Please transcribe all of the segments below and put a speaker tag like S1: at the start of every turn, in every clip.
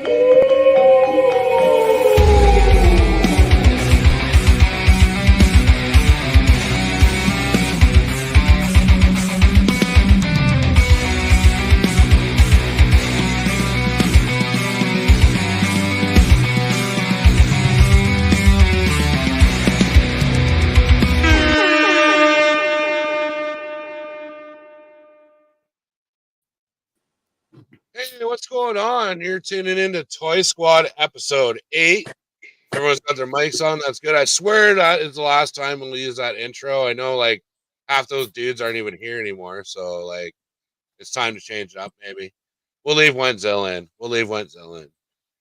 S1: Hey, what's going on? You're tuning into Toy Squad episode 8. Everyone's got their mics on. That's good. I swear that is the last time we'll use that intro. I know, like, half those dudes aren't even here anymore, so, like, it's time to change it up, maybe. We'll leave Wenzel in.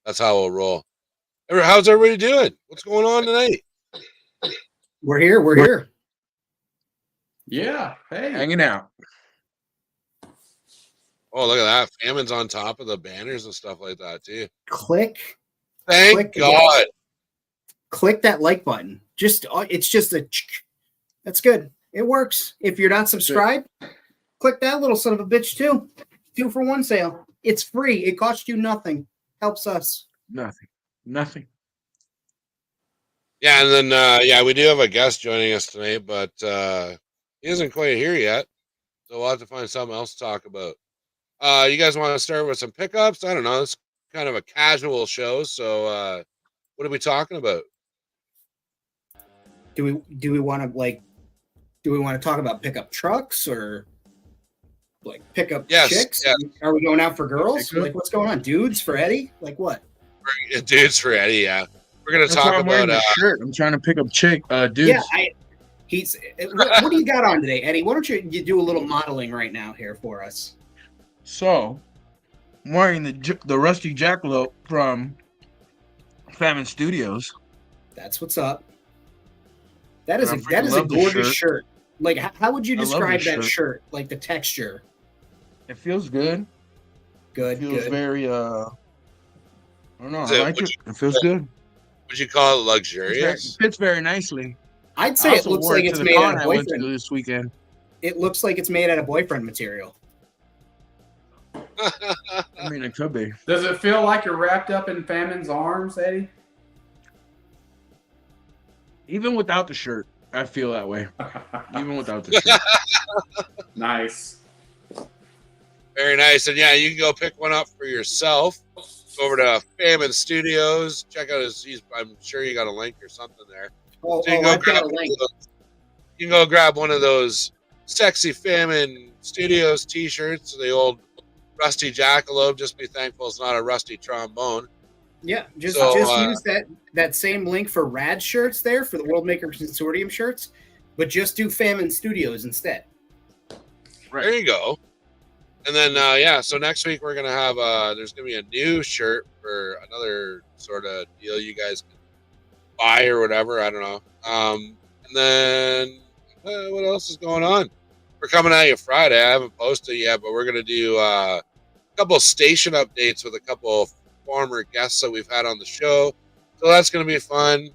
S1: That's how we'll roll. How's everybody doing? What's going on tonight?
S2: We're here.
S3: Yeah, hey.
S4: Hanging out.
S1: Oh, look at that. Famine's on top of the banners and stuff like that, too.
S2: Click.
S1: Thank God.
S2: Click that like button. It's just a... That's good. It works. If you're not subscribed, click that little son of a bitch, too. 2 for 1 sale. It's free. It costs you nothing. Helps us.
S4: Nothing.
S1: Yeah, and then, we do have a guest joining us tonight, but he isn't quite here yet. So we'll have to find something else to talk about. You guys want to start with some pickups? I don't know. It's kind of a casual show, so what are we talking about?
S2: Do we want to talk about pickup trucks or like pickup chicks?
S1: Yes.
S2: Are we going out for girls? Like, what's going on? Dudes for Eddie? Like what?
S1: Dudes for Eddie, yeah. We're gonna talk about
S4: shirt. I'm trying to pick up dudes.
S2: Yeah, what do you got on today, Eddie? Why don't you do a little modeling right now here for us?
S4: So, I'm wearing the Rusty Jackalope from Famine Studios.
S2: That's what's up. That is a gorgeous shirt. Like, how would you describe that shirt? Like the texture.
S4: It feels good.
S2: Good.
S4: It feels very I don't know. I like it. It feels good.
S1: Would you call it luxurious?
S4: It fits very nicely.
S2: I'd say it looks like it's made out of boyfriend
S4: this weekend.
S2: It looks like it's made out of boyfriend material.
S4: I mean, it could be.
S3: Does it feel like you're wrapped up in Famine's arms, Eddie?
S4: Even without the shirt, I feel that way. Even without the shirt.
S3: Nice.
S1: Very nice. And yeah, you can go pick one up for yourself. Go over to Famine Studios. Check out I'm sure you got a link or something there.
S2: So I've got a link.
S1: You can go grab one of those sexy Famine Studios t-shirts, the old Rusty Jackalope. Just be thankful it's not a rusty trombone.
S2: Yeah, just use that same link for Rad shirts there for the World Maker Consortium shirts, but just do Famine Studios instead.
S1: Right. There you go. And then, so next week we're going to have, there's going to be a new shirt for another sort of deal you guys can buy or whatever. I don't know. And then what else is going on? We're coming at you Friday. I haven't posted yet, but we're going to do a couple of station updates with a couple of former guests that we've had on the show. So that's going to be fun.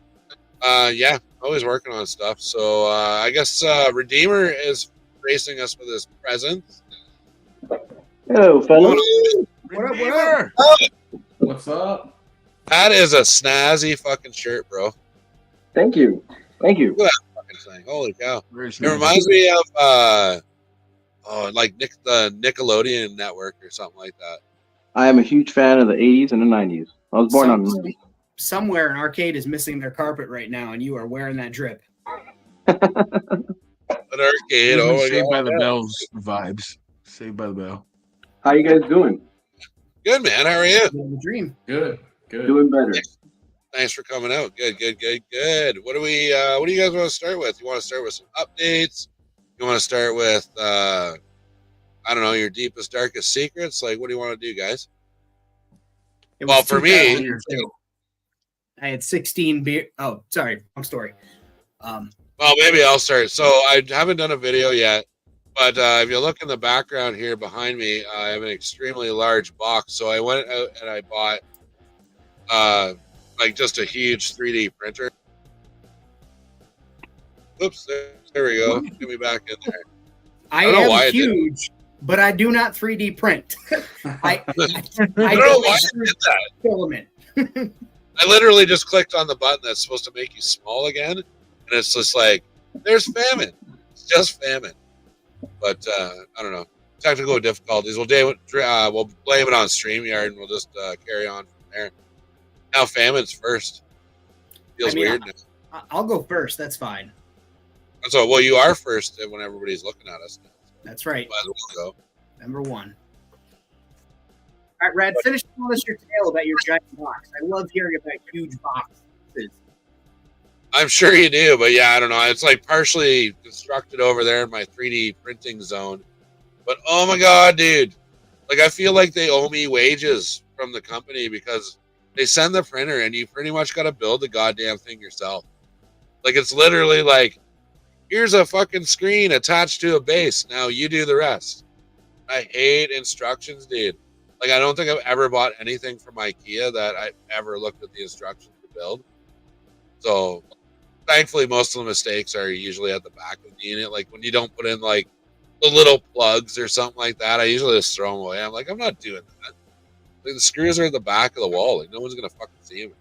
S1: Always working on stuff. So I guess Redeemer is gracing us with his presence.
S5: Hello, fellas.
S4: What up?
S3: What's up?
S1: That is a snazzy fucking shirt, bro.
S5: Thank you.
S1: Look at that fucking thing. Holy cow. It reminds me of the Nickelodeon network or something like that.
S5: I am a huge fan of the 80s and the 90s. I was born on the 90s.
S2: Somewhere an arcade is missing their carpet right now, and you are wearing that drip.
S1: An arcade. Oh,
S4: Saved by the Bell's vibes. Saved by the Bell.
S5: How you guys doing?
S1: Good, man. How are you?
S2: The dream.
S3: Good.
S5: Doing better.
S1: Thanks for coming out. Good. What do you guys want to start with? You want to start with some updates? You want to start with I don't know, your deepest, darkest secrets? Like, what do you want to do, guys? Well, for me,
S2: I had 16 beer. Oh, sorry. Wrong story.
S1: Well, maybe I'll start. So I haven't done a video yet, but if you look in the background here behind me, I have an extremely large box. So I went out and I bought just a huge 3D printer. Oops, there we go. Get me back in there.
S2: I am huge, but I do not 3D print. I
S1: don't know why I did that.
S2: Filament.
S1: I literally just clicked on the button that's supposed to make you small again, and it's just like, there's famine. It's just famine. But I don't know. Technical difficulties. We'll blame it on StreamYard, and we'll just carry on from there. Now famine's first. Feels weird now.
S2: I'll go first. That's fine.
S1: So, well, you are first when everybody's looking at us now. So
S2: that's right.
S1: Might as well go.
S2: Number 1. All right, Rad, finish telling us your tale about your giant box. I love hearing about huge boxes.
S1: I'm sure you do, but yeah, I don't know. It's like partially constructed over there in my 3D printing zone. But oh my God, dude. Like, I feel like they owe me wages from the company because they send the printer and you pretty much got to build the goddamn thing yourself. Like, it's literally like, here's a fucking screen attached to a base. Now you do the rest. I hate instructions, dude. Like, I don't think I've ever bought anything from IKEA that I ever looked at the instructions to build. So, thankfully, most of the mistakes are usually at the back of the unit. Like, when you don't put in, like, the little plugs or something like that, I usually just throw them away. I'm like, I'm not doing that. Like, the screws are at the back of the wall. Like, no one's going to fucking see them.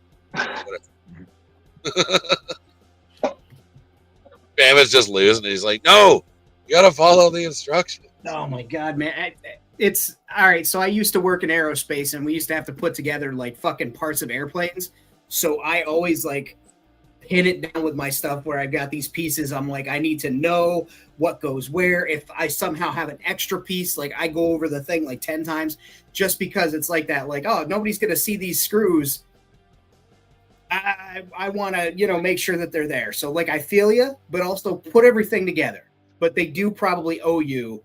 S1: Bam is just losing. He's like, no, you got to follow the instructions.
S2: Oh, my God, man. It's all right. So I used to work in aerospace, and we used to have to put together like fucking parts of airplanes. So I always like pin it down with my stuff where I've got these pieces. I'm like, I need to know what goes where. If I somehow have an extra piece, like I go over the thing like 10 times just because it's like that. Like, oh, nobody's going to see these screws. I want to, make sure that they're there. So like, I feel you, but also put everything together. But they do probably owe you,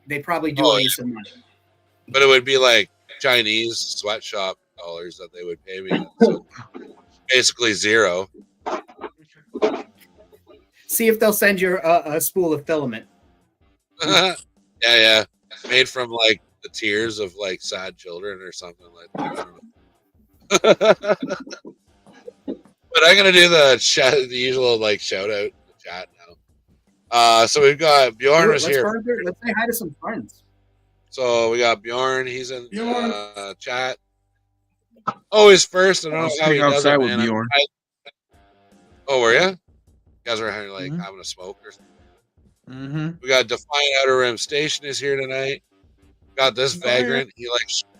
S2: they probably do owe you some money.
S1: But it would be like Chinese sweatshop dollars that they would pay me. So basically zero.
S2: See if they'll send you a spool of filament.
S1: Yeah. Made from like the tears of like sad children or something like that. I don't know. But I'm gonna do the usual like shout out in the chat now. So we've got Bjorn was here.
S2: Let's say hi to some friends.
S1: So we got Bjorn. He's in chat. Always first. I don't know how he does it, man.
S4: Bjorn.
S1: Oh, were you? You guys are having a smoke or something.
S4: Mm-hmm.
S1: We got Defiant Outer Rim Station is here tonight. Got this vagrant.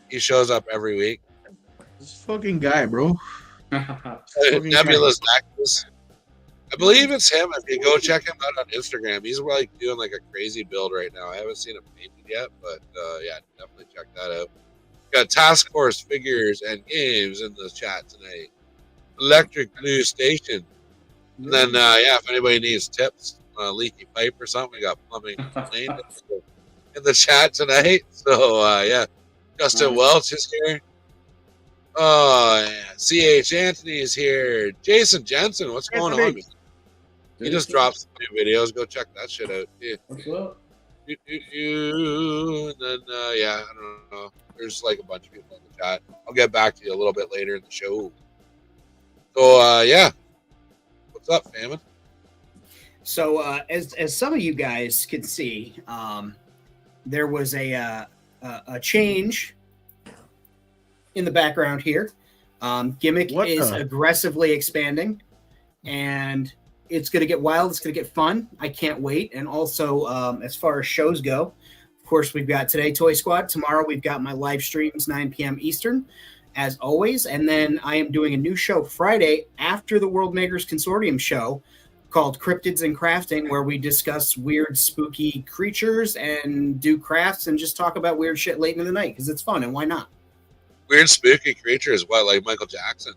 S1: He shows up every week.
S4: This fucking guy, bro.
S1: Nebulous Nexus. I believe it's him. If you go check him out on Instagram, he's like doing like a crazy build right now. I haven't seen him painted yet, but yeah, definitely check that out. Got Task Force Figures and Games in the chat tonight. Electric Blue Station. And then, if anybody needs tips on a leaky pipe or something, we got Plumbing Lane in the chat tonight. So, Justin Welch is here. Oh, yeah. C.H. Anthony is here. Jason Jensen, what's going on? He just dropped some new videos. Go check that shit out. Yeah.
S3: What's up?
S1: And then, I don't know. There's like a bunch of people in the chat. I'll get back to you a little bit later in the show. So, what's up, Famine?
S2: So, as some of you guys can see, there was a change in the background here. Gimmick is aggressively expanding, and it's going to get wild. It's going to get fun. I can't wait. And also, as far as shows go, of course, we've got today Toy Squad. Tomorrow, we've got my live streams, 9 p.m. Eastern, as always. And then I am doing a new show Friday after the World Makers Consortium show called Cryptids and Crafting, where we discuss weird, spooky creatures and do crafts and just talk about weird shit late in the night because it's fun, and why not?
S1: Weird, spooky creatures. What, like Michael Jackson?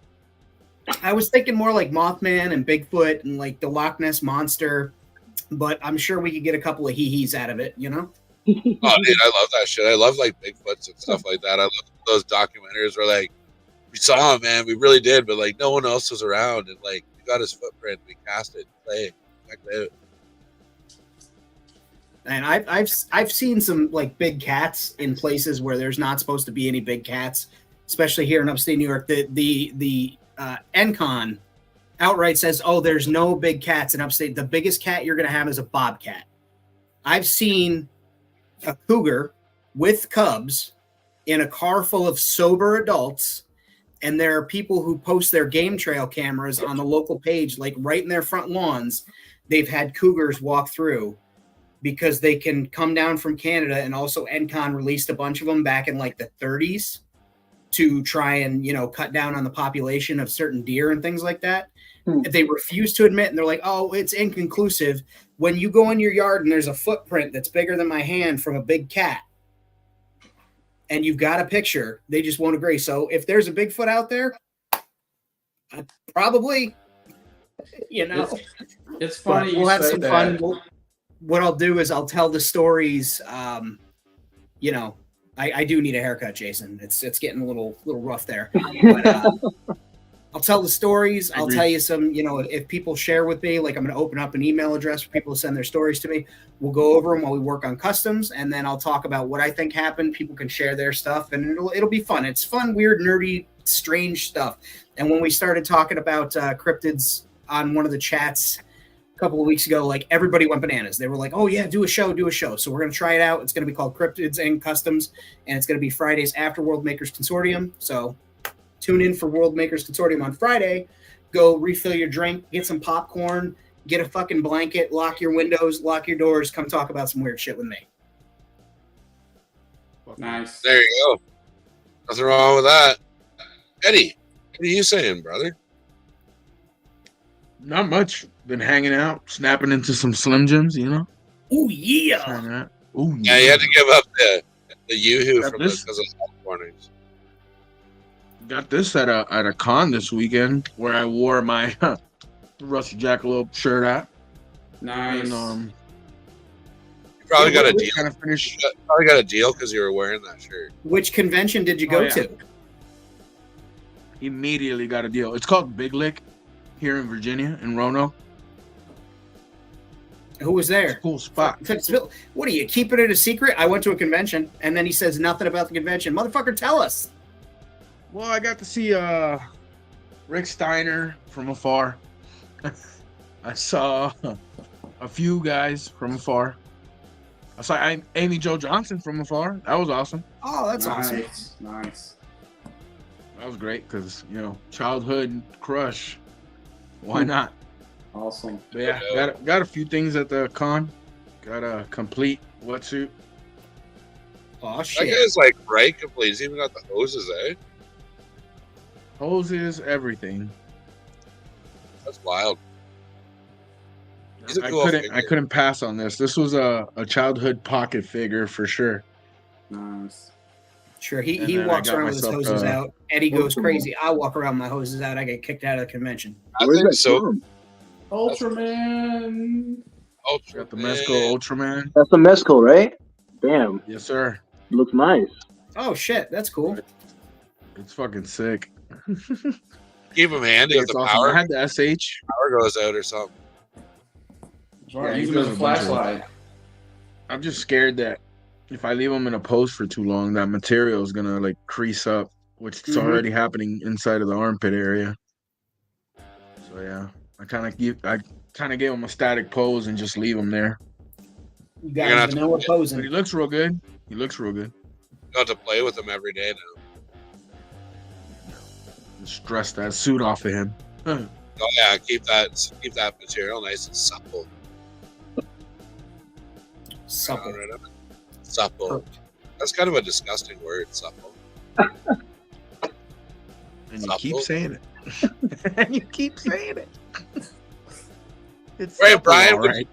S2: I was thinking more like Mothman and Bigfoot and like the Loch Ness Monster, but I'm sure we could get a couple of hee-hees out of it, you know?
S1: Oh, dude, I love that shit. I love like Bigfoots and stuff like that. I love those documentaries where like we saw him, man, we really did, but like no one else was around, and like we got his footprint, we cast it, play it, check it out.
S2: And I've seen some like big cats in places where there's not supposed to be any big cats, especially here in upstate New York. The NCON outright says, "Oh, there's no big cats in upstate. The biggest cat you're gonna have is a bobcat." I've seen a cougar with cubs in a car full of sober adults, and there are people who post their game trail cameras on the local page, like right in their front lawns. They've had cougars walk through because they can come down from Canada, and also NCON released a bunch of them back in like the 30s to try and, cut down on the population of certain deer and things like that. They refuse to admit, and they're like, oh, it's inconclusive. When you go in your yard and there's a footprint that's bigger than my hand from a big cat, and you've got a picture, they just won't agree. So if there's a Bigfoot out there, probably,
S3: It's funny.
S2: We'll have some
S3: that.
S2: fun. What I'll do is I'll tell the stories. I do need a haircut, Jason. It's getting a little rough there. But, I'll tell the stories. I'll tell you some, if people share with me, like I'm going to open up an email address for people to send their stories to me. We'll go over them while we work on customs, and then I'll talk about what I think happened. People can share their stuff, and it'll be fun. It's fun, weird, nerdy, strange stuff. And when we started talking about cryptids on one of the chats a couple of weeks ago, like everybody went bananas. They were like, oh yeah, do a show. So we're going to try it out. It's going to be called Cryptids and Customs, and it's going to be Fridays after World Makers Consortium. So tune in for World Makers Consortium on Friday. Go refill your drink, get some popcorn, get a fucking blanket, lock your windows, lock your doors, come talk about some weird shit with me.
S3: Nice.
S1: There you go. Nothing wrong with that. Eddie, what are you saying, brother?
S4: Not much. Been hanging out, snapping into some Slim Jims,
S2: Oh yeah.
S4: Oh
S1: Yeah, you had to give up the Yoo-hoo from because of health warnings.
S4: Got this at a con this weekend where I wore my Rusty Jackalope shirt at.
S3: Nice.
S4: And,
S1: You probably got a deal.
S4: Kind of finished.
S1: Probably got a deal because you were wearing that shirt.
S2: Which convention did you go to?
S4: Immediately got a deal. It's called Big Lick here in Virginia, in Roanoke.
S2: Who was there?
S4: It's a cool spot.
S2: What are you, keeping it a secret? I went to a convention, and then he says nothing about the convention. Motherfucker, tell us.
S4: Well, I got to see Rick Steiner from afar. I saw a few guys from afar. I saw Amy Jo Johnson from afar. That was awesome.
S2: Oh, that's awesome.
S3: Nice.
S4: That was great because, childhood crush. Why not?
S3: Awesome.
S4: But yeah, got a few things at the con. Got a complete wetsuit.
S2: Oh,
S1: That
S2: shit.
S1: guy's like right complete. He's even got the hoses, eh?
S4: Hoses, everything.
S1: That's wild. He's a
S4: I
S1: cool figure.
S4: couldn't pass on this. This was a childhood pocket figure for sure.
S3: Nice.
S2: Sure,
S4: And
S2: he
S4: then
S2: walks
S4: I got
S2: around with his
S4: myself,
S2: hoses out. Eddie goes crazy. I walk around with my hoses out. I get kicked out of the convention.
S1: I
S5: Where's
S1: think
S5: that
S1: so.
S5: from?
S3: Ultraman.
S1: Ultra
S4: Got the Mezco Ultraman.
S5: That's the mezcal, right? Damn,
S4: Yes, sir.
S5: looks nice.
S2: Oh, shit, that's cool.
S4: It's fucking sick.
S1: Keep him handy if
S4: It's
S1: the
S4: awesome.
S1: power
S4: I had the SH.
S1: goes out or something.
S3: Right,
S4: he
S3: use him as
S4: does
S3: a
S4: a bunch of-
S3: flashlight.
S4: I'm just scared that if I leave them in a post for too long, that material is gonna like crease up, which is already happening inside of the armpit area. So yeah, I kind of give them a static pose and just leave them there.
S2: You
S1: You're gonna have
S2: guys
S1: to-
S2: know what
S4: But
S2: posing.
S4: he looks real good.
S1: You have to play with him every day now.
S4: Just stress that suit off of him.
S1: Oh yeah, keep that material nice and supple.
S2: Supple.
S1: Right up. Supple. That's kind of a disgusting word, supple.
S4: And you
S1: Supple.
S4: keep saying it. And you keep saying it. It's
S1: Right,
S4: supple,
S1: Brian,
S4: all
S1: did
S4: right.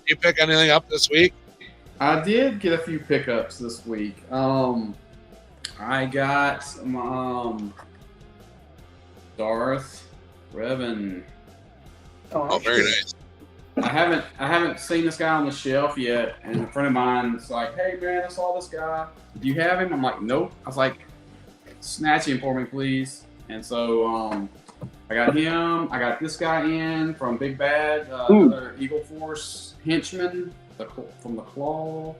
S1: you pick anything up this week?
S3: I did get a few pickups this week. I got some Darth Revan.
S1: Oh, very nice.
S3: I haven't seen this guy on the shelf yet, and a friend of mine's like, "Hey man, I saw this guy. Do you have him?" I'm like, "Nope." I was like, "Snatch him for me, please." And so I got him. I got this guy in from Big Bad, another Eagle Force henchman from the Claw.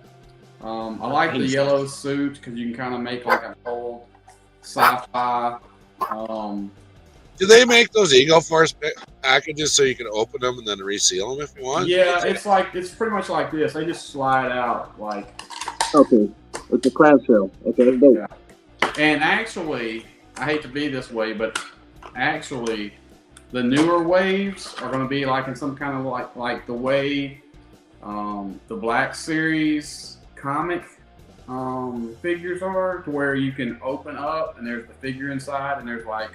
S3: I like the yellow suit because you can kind of make like a old sci-fi.
S1: Do they make those Eagle Force packages so you can open them and then reseal them if you want?
S3: Yeah, it's pretty much like this. They just slide out like
S5: Okay, it's a clamshell. Okay, that's dope.
S3: Yeah. And actually, I hate to be this way, but actually, the newer waves are going to be like in some kind of like the way the Black Series comic figures are, to where you can open up and there's the figure inside, and there's like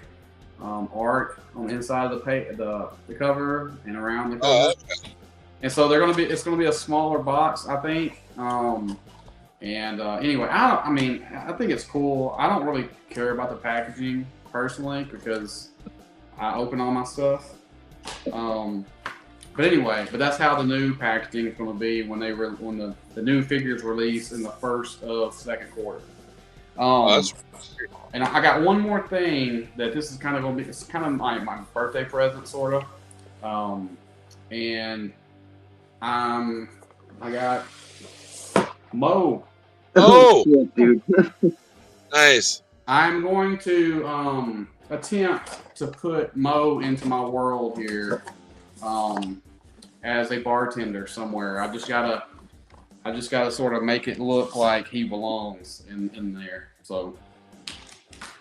S3: art on the inside of the cover and around the cover.
S1: Oh, okay.
S3: And so it's gonna be a smaller box, I think. Anyway, I think it's cool. I don't really care about the packaging personally because I open all my stuff. But that's how the new packaging is going to be when the new figures release in the first of second quarter. And I got one more thing that this is kind of going to be. It's kind of my birthday present, sort of. And I got Mo.
S1: Oh,
S5: yeah, dude.
S1: nice.
S3: I'm going to attempt to put Mo into my world here as a bartender somewhere. I just gotta sort of make it look like he belongs in there. So,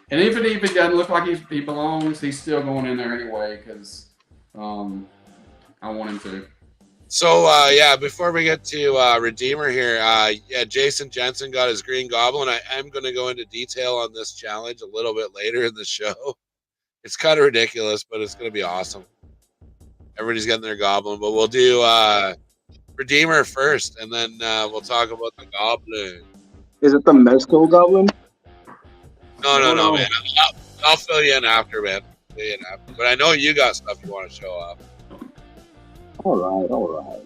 S3: and if it doesn't look like he belongs, he's still going in there anyway because I want him to.
S1: So, before we get to Redeemer here, Jason Jensen got his Green Goblin. I am going to go into detail on this challenge a little bit later in the show. It's kind of ridiculous, but it's going to be awesome. Everybody's getting their Goblin, but we'll do Redeemer first, and then we'll talk about the Goblin.
S5: Is it the Mezco Goblin?
S1: No, man. I'll fill you in after, man. But I know you got stuff you want to show off.
S5: All right.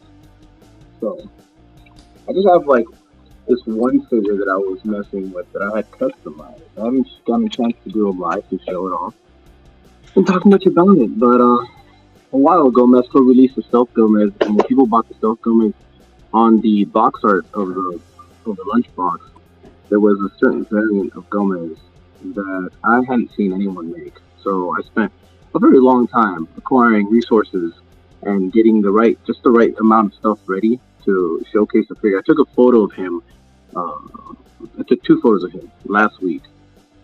S5: So, I just have like this one figure that I was messing with that I had customized. I haven't gotten a chance to do a live to show it off and talk much about it, but a while ago, Mezco released a Stealth Gomez, and when people bought the Stealth Gomez on the box art of the lunchbox, there was a certain variant of Gomez that I hadn't seen anyone make. So I spent a very long time acquiring resources and getting the right amount of stuff ready to showcase the figure. I took a photo of him. I took 2 photos of him last week,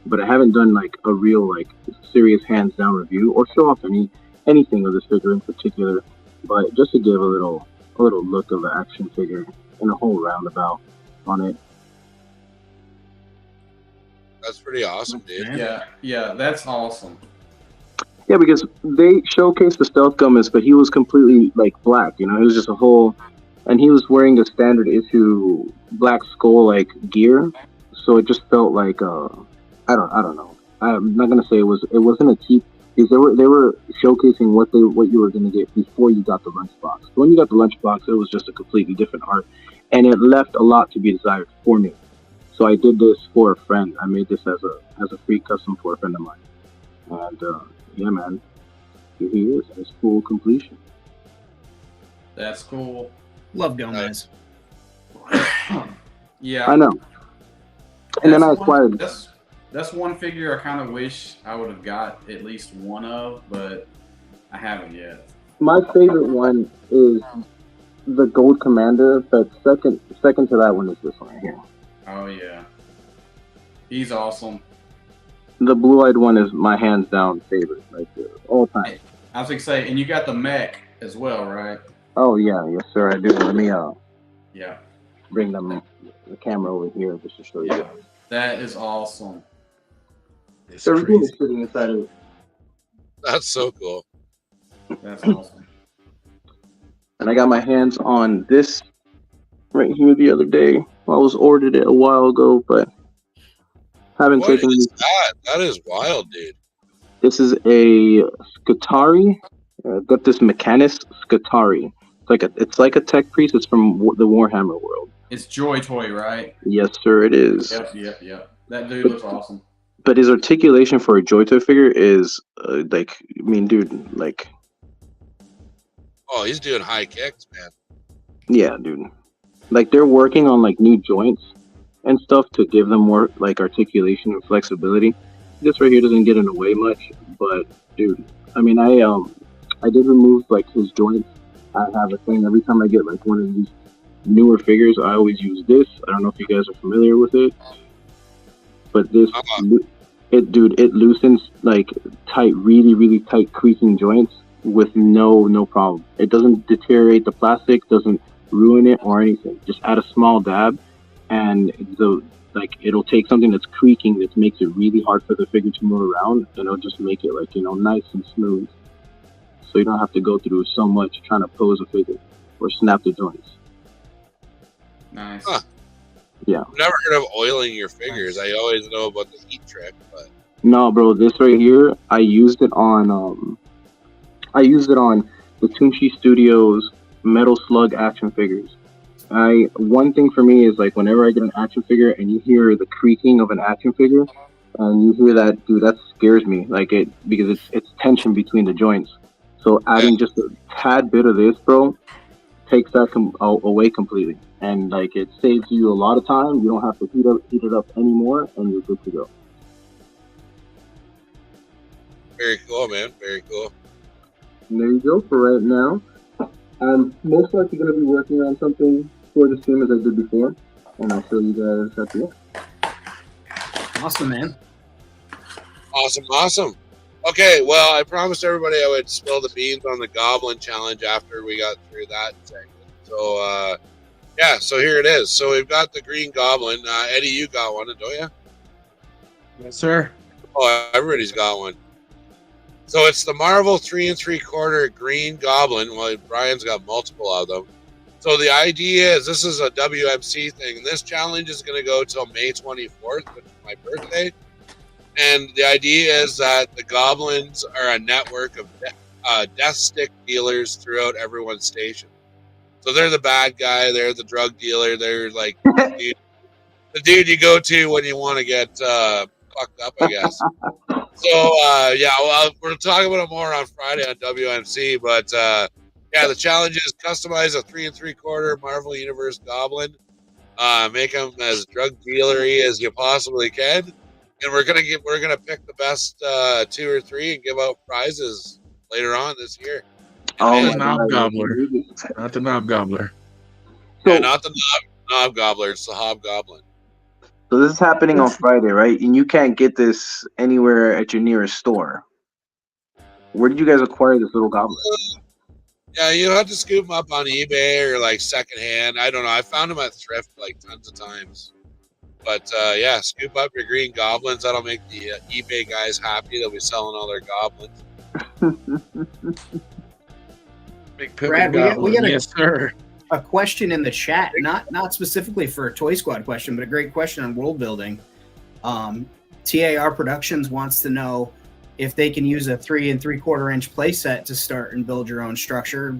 S5: but I haven't done like a real like serious hands down review or show off anything of this figure in particular. But just to give a little look of the action figure and a whole roundabout on it.
S1: That's pretty awesome, dude.
S3: Yeah, that's awesome.
S5: Yeah, because they showcased the Stealth Gomez, but he was completely like black. You know, it was just a whole, and he was wearing the standard issue Black Skull like gear, so it just felt like I don't know. I'm not gonna say it wasn't a cheap, because they were showcasing what you were gonna get before you got the lunchbox. When you got the lunchbox, it was just a completely different art, and it left a lot to be desired for me. So I did this for a friend. I made this as a free custom for a friend of mine, and yeah, man, here he is at his full completion.
S3: That's cool.
S2: Love Gomez.
S3: Yeah,
S5: I know. And then I acquired.
S3: That's one figure I kind of wish I would have got at least one of, but I haven't yet.
S5: My favorite one is the Gold Commander, but second to that one is this one right here.
S3: Oh yeah, he's awesome.
S5: The blue-eyed one is my hands down favorite, right there, all time.
S3: I was gonna say, and you got the mech as well, right?
S5: Oh yeah, yes sir, I do. Let me
S3: yeah,
S5: bring the camera over here just to show you guys.
S3: That is awesome.
S5: Everything is sitting inside of it.
S1: That's so cool.
S3: That's awesome.
S5: And I got my hands on this right here the other day. I was ordered it a while ago, but haven't taken
S1: What is that? That is wild, dude.
S5: This is a Skitarii. I've got this Mechanist Skitarii. It's like a tech priest. It's from the Warhammer world.
S3: It's Joy Toy, right?
S5: Yes, sir, it is.
S3: Yep. That dude looks awesome.
S5: But his articulation for a Joy Toy figure is dude, like.
S1: Oh, he's doing high kicks, man.
S5: Yeah, dude. Like they're working on like new joints and stuff to give them more like articulation and flexibility. This right here doesn't get in the way much, but dude, I mean, I did remove like his joints. I have a thing every time I get like one of these newer figures, I always use this. I don't know if you guys are familiar with it, but this, it loosens like tight, really, really tight creaking joints with no problem. It doesn't deteriorate the plastic, doesn't ruin it or anything. Just add a small dab, and it'll take something that's creaking that makes it really hard for the figure to move around, and it'll just make it nice and smooth. So you don't have to go through so much trying to pose a figure or snap the joints.
S3: Nice.
S1: Huh.
S5: Yeah.
S1: I've never heard of oiling your figures. I always know about the heat trick, but
S5: no, bro. This right here, I used it on the Toonshi Studios Metal Slug action figures. One thing for me is like whenever I get an action figure and you hear the creaking of an action figure, and you hear that, dude, that scares me. Because it's tension between the joints. So adding just a tad bit of this, bro, takes that away completely, and it saves you a lot of time. You don't have to heat it up anymore, and you're good to go.
S1: very cool, man. Very cool.
S5: And there you go for right now. I'm most likely going to be working on something for the stream as I did before, and I'll show you guys at the end.
S2: Awesome, man.
S1: Awesome. Okay, well, I promised everybody I would spill the beans on the Goblin Challenge after we got through that segment. So, so here it is. So we've got the Green Goblin. Eddie, you got one, don't you?
S4: Yes, sir.
S1: Oh, everybody's got one. So it's the Marvel 3 3/4 Green Goblin. Well, Brian's got multiple of them. So the idea is this is a WMC thing. This challenge is going to go till May 24th, which is my birthday. And the idea is that the Goblins are a network of death stick dealers throughout everyone's station. So they're the bad guy. They're the drug dealer. They're like the dude you go to when you want to get fucked up, I guess. So, we'll talk about it more on Friday on WMC. But, the challenge is customize a 3 3/4 Marvel Universe Goblin. Make him as drug dealery as you possibly can. And we're gonna pick the best 2 or 3 and give out prizes later on this year.
S4: Oh, Knob Gobbler, not the Knob Gobbler.
S1: Yeah, not the Knob Gobbler. It's the Hobgoblin.
S5: So this is happening on Friday, right? And you can't get this anywhere at your nearest store. Where did you guys acquire this little goblin?
S1: Yeah, you have to scoop them up on eBay or secondhand. I don't know. I found them at thrift tons of times. But scoop up your Green Goblins. That'll make the eBay guys happy. They'll be selling all their goblins.
S4: Big
S2: Brad, we got
S4: yes, sir.
S2: A question in the chat, not specifically for a Toy Squad question, but a great question on world building. TAR Productions wants to know if they can use a 3 3/4 inch playset to start and build your own structure.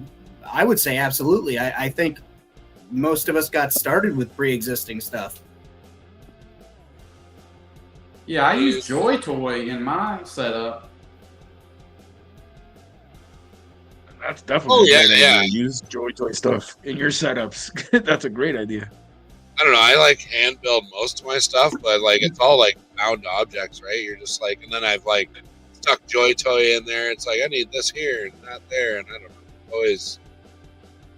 S2: I would say absolutely. I think most of us got started with pre-existing stuff.
S3: Yeah, I use Joy Toy in my setup.
S4: That's definitely a great idea.
S1: Yeah.
S4: Use Joy Toy stuff in your setups. That's a great idea.
S1: I don't know. I hand build most of my stuff, but it's all found objects, right? You're just and then I've stuck Joy Toy in there. It's I need this here and that there, and I don't know. Always,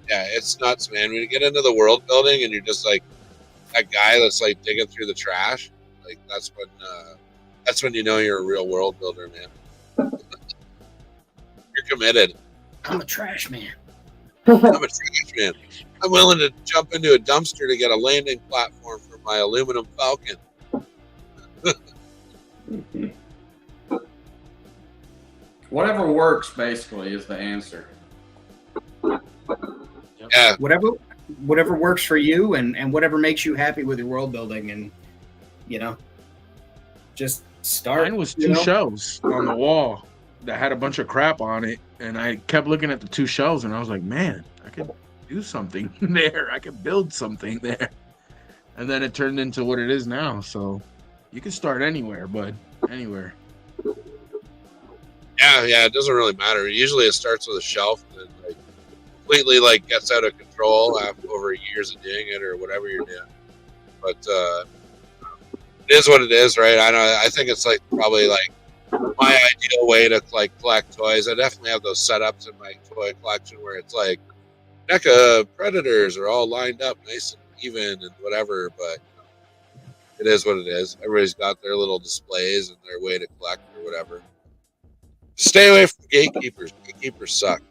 S1: it's nuts, man. When you get into the world building and you're just that guy that's digging through the trash, that's when you know you're a real world builder, man. You're committed.
S2: I'm a trash man.
S1: I'm a trash man. I'm willing to jump into a dumpster to get a landing platform for my aluminum Falcon.
S3: Whatever works, basically, is the answer.
S1: Yeah.
S2: Whatever works for you and whatever makes you happy with your world building, and just start.
S4: Mine was 2 shelves on the wall that had a bunch of crap on it, and I kept looking at the 2 shelves, and I was like, man, I could do something there. I could build something there. And then it turned into what it is now. So you can start anywhere, bud. Anywhere.
S1: Yeah, it doesn't really matter. Usually it starts with a shelf and then completely gets out of control over years of doing it or whatever you're doing. But it is what it is, right? I think it's probably my ideal way to collect toys. I definitely have those setups in my toy collection where it's NECA Predators are all lined up nice and even and whatever, but it is what it is. Everybody's got their little displays and their way to collect or whatever. Stay away from gatekeepers. Gatekeepers suck.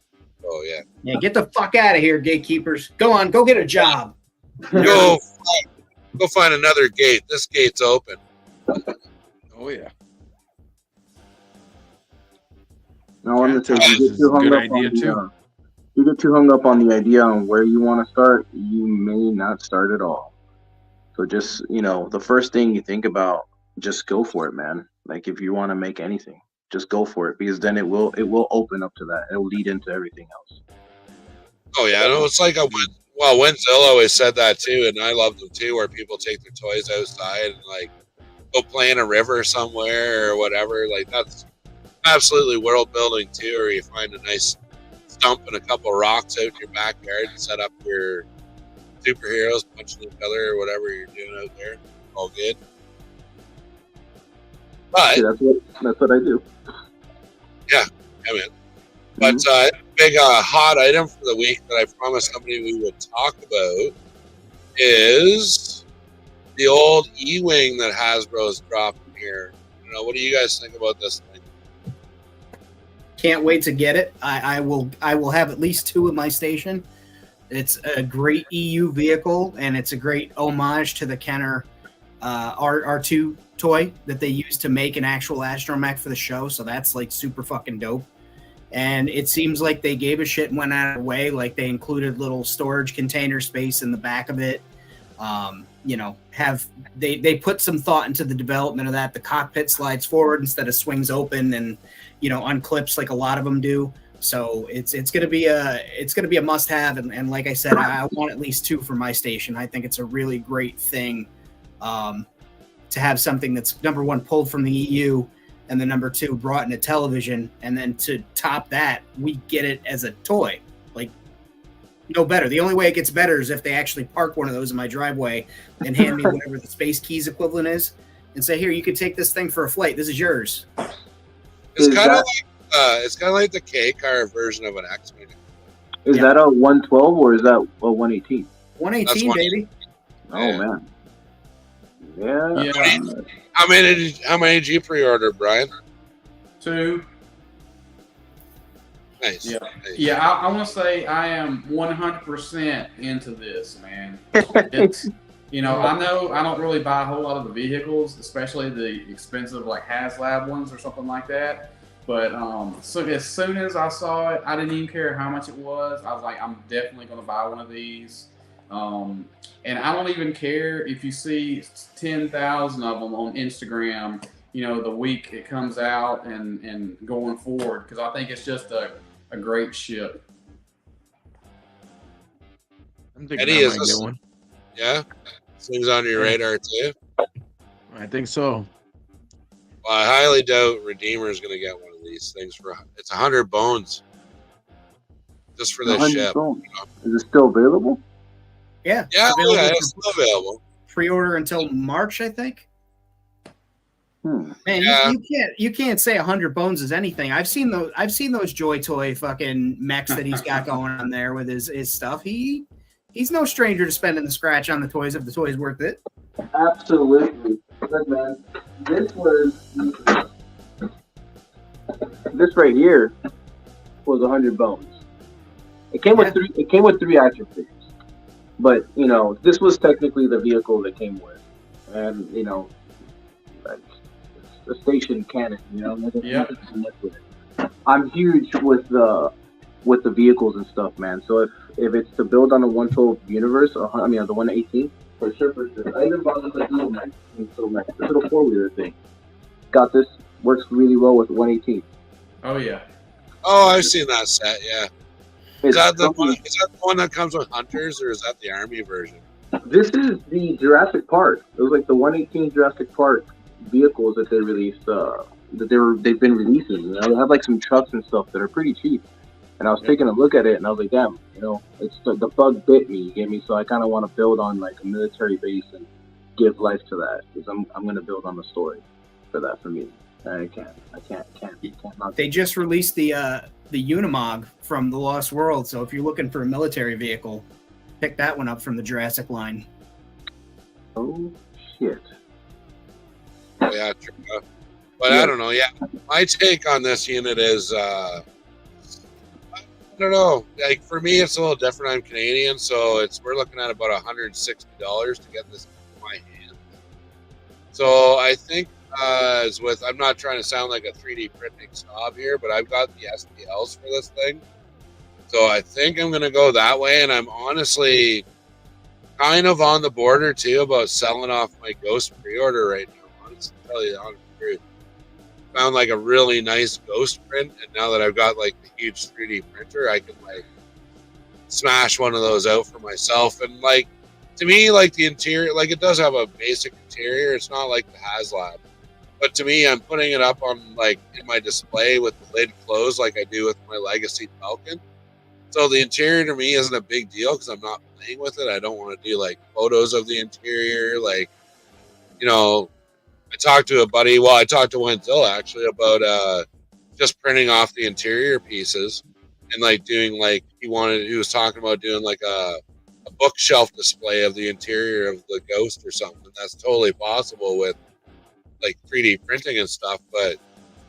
S1: Oh, yeah.
S2: Yeah, get the fuck out of here, gatekeepers. Go on, go get a job.
S1: Go find another gate. This gate's open.
S4: Oh, yeah.
S5: I wanted to say,
S4: This is a good idea, too.
S5: you get too hung up on the idea on where you want to start, you may not start at all. So just, the first thing you think about, just go for it, man. Like if you want to make anything, just go for it, because then it will open up to that. It will lead into everything else.
S1: Oh, yeah. No, it's like Wenzilla always said that too, and I love them too, where people take their toys outside and like go play in a river somewhere or whatever. Like that's absolutely world building too, or you find a nice stump and a couple of rocks out in your backyard and set up your superheroes punching each other or whatever you're doing out there. All good. But
S5: Yeah, that's what I do.
S1: yeah, man. But big hot item for the week that I promised somebody we would talk about is the old E-Wing that Hasbro's dropping here. What do you guys think about this thing?
S2: Can't wait to get it. I will have at least 2 in my station. It's a great EU vehicle, and it's a great homage to the Kenner R2 toy that they used to make an actual astromech for the show. So that's like super fucking dope. And it seems like they gave a shit and went out of their way. Like they included little storage container space in the back of it. They put some thought into the development of that. The cockpit slides forward instead of swings open and unclips like a lot of them do. So it's gonna be a must have. And like I said, I want at least 2 for my station. I think it's a really great thing to have something that's number 1 pulled from the EU, and then number 2 brought into television, and then to top that, we get it as a toy. Like, no better. The only way it gets better is if they actually park one of those in my driveway and hand me whatever the Space Keys equivalent is, and say, "Here, you can take this thing for a flight. This is yours."
S1: It's kind of like the K-car version of an X-Wing.
S5: Is that a 112 or is that a 118?
S2: 118, baby.
S5: Oh
S1: Yeah.
S5: man. Yeah.
S1: How many did you pre-order, Brian?
S3: 2.
S1: Nice.
S3: Yeah.
S1: Nice.
S3: Yeah, I want to say I am 100% into this, man. It's, I know I don't really buy a whole lot of the vehicles, especially the expensive like HasLab ones or something like that. But so as soon as I saw it, I didn't even care how much it was. I was like, I'm definitely going to buy one of these. And I don't even care if you see 10,000 of them on Instagram, the week it comes out and going forward, because I think it's just a great ship.
S4: I'm thinking
S1: Eddie,
S4: I
S1: is
S4: might
S1: this-
S4: get one.
S1: Yeah? Seems on your radar, too?
S4: I think so.
S1: Well, I highly doubt Redeemer is going to get one of these things it's 100 bones. Just for this
S5: 100
S1: ship.
S5: bones. Is it still available?
S2: Yeah.
S1: Yeah,
S2: available
S1: it's still available.
S2: Pre-order until March, I think. Man,
S1: Yeah.
S2: you can't say 100 bones is anything. I've seen those Joy Toy fucking mechs that he's got going on there with his stuff. He's no stranger to spending the scratch on the toys if the toy's worth it.
S5: Absolutely. Look, man, this right here was 100 bones. It came with 3. It came with 3 action figures, but this was technically the vehicle that came with, and like, the station cannon.
S3: Yeah.
S5: I'm huge with the vehicles and stuff, man. So if it's to build on the 112 universe, the 118, for sure. I even bought this little mech, this little 4-wheeler thing. Got this, works really well with 118.
S3: Oh yeah.
S1: Oh, I've seen that set, yeah. Is
S5: It's
S1: that the
S5: something-
S1: one that comes with Hunters, or is that the Army version?
S5: This is the Jurassic Park. It was like the 118 Jurassic Park vehicles that they released. They've been releasing. They have like some trucks and stuff that are pretty cheap. And I was taking a look at it, and I was like, damn, it's the bug bit me. You get me? So I kind of want to build on like a military base and give life to that, because I'm going to build on the story for that for me. I can't not.
S2: They just released the Unimog from the Lost World, so if you're looking for a military vehicle, pick that one up from the Jurassic line.
S5: Oh shit.
S1: Yeah, true. But I don't know. Yeah, my take on this unit is, I don't know. Like for me, it's a little different. I'm Canadian, so we're looking at about $160 to get this in my hand. So I think as with, I'm not trying to sound like a 3D printing snob here, but I've got the STLs for this thing. So I think I'm going to go that way, and I'm honestly kind of on the border too about selling off my Ghost pre-order right now. Honestly, to tell you the honest truth, found like a really nice Ghost print, and now that I've got like the huge 3D printer, I can like smash one of those out for myself. And like to me, like the interior, like it does have a basic interior. It's not like the HasLab, but to me, I'm putting it up on like in my display with the lid closed, like I do with my Legacy Falcon. So the interior to me isn't a big deal because I'm not playing with it. I don't want to do like photos of the interior. Like, you know, I talked to a buddy. Well, I talked to Wenzel actually about just printing off the interior pieces and like doing like he was talking about doing like a bookshelf display of the interior of the Ghost or something. That's totally possible with like 3D printing and stuff, but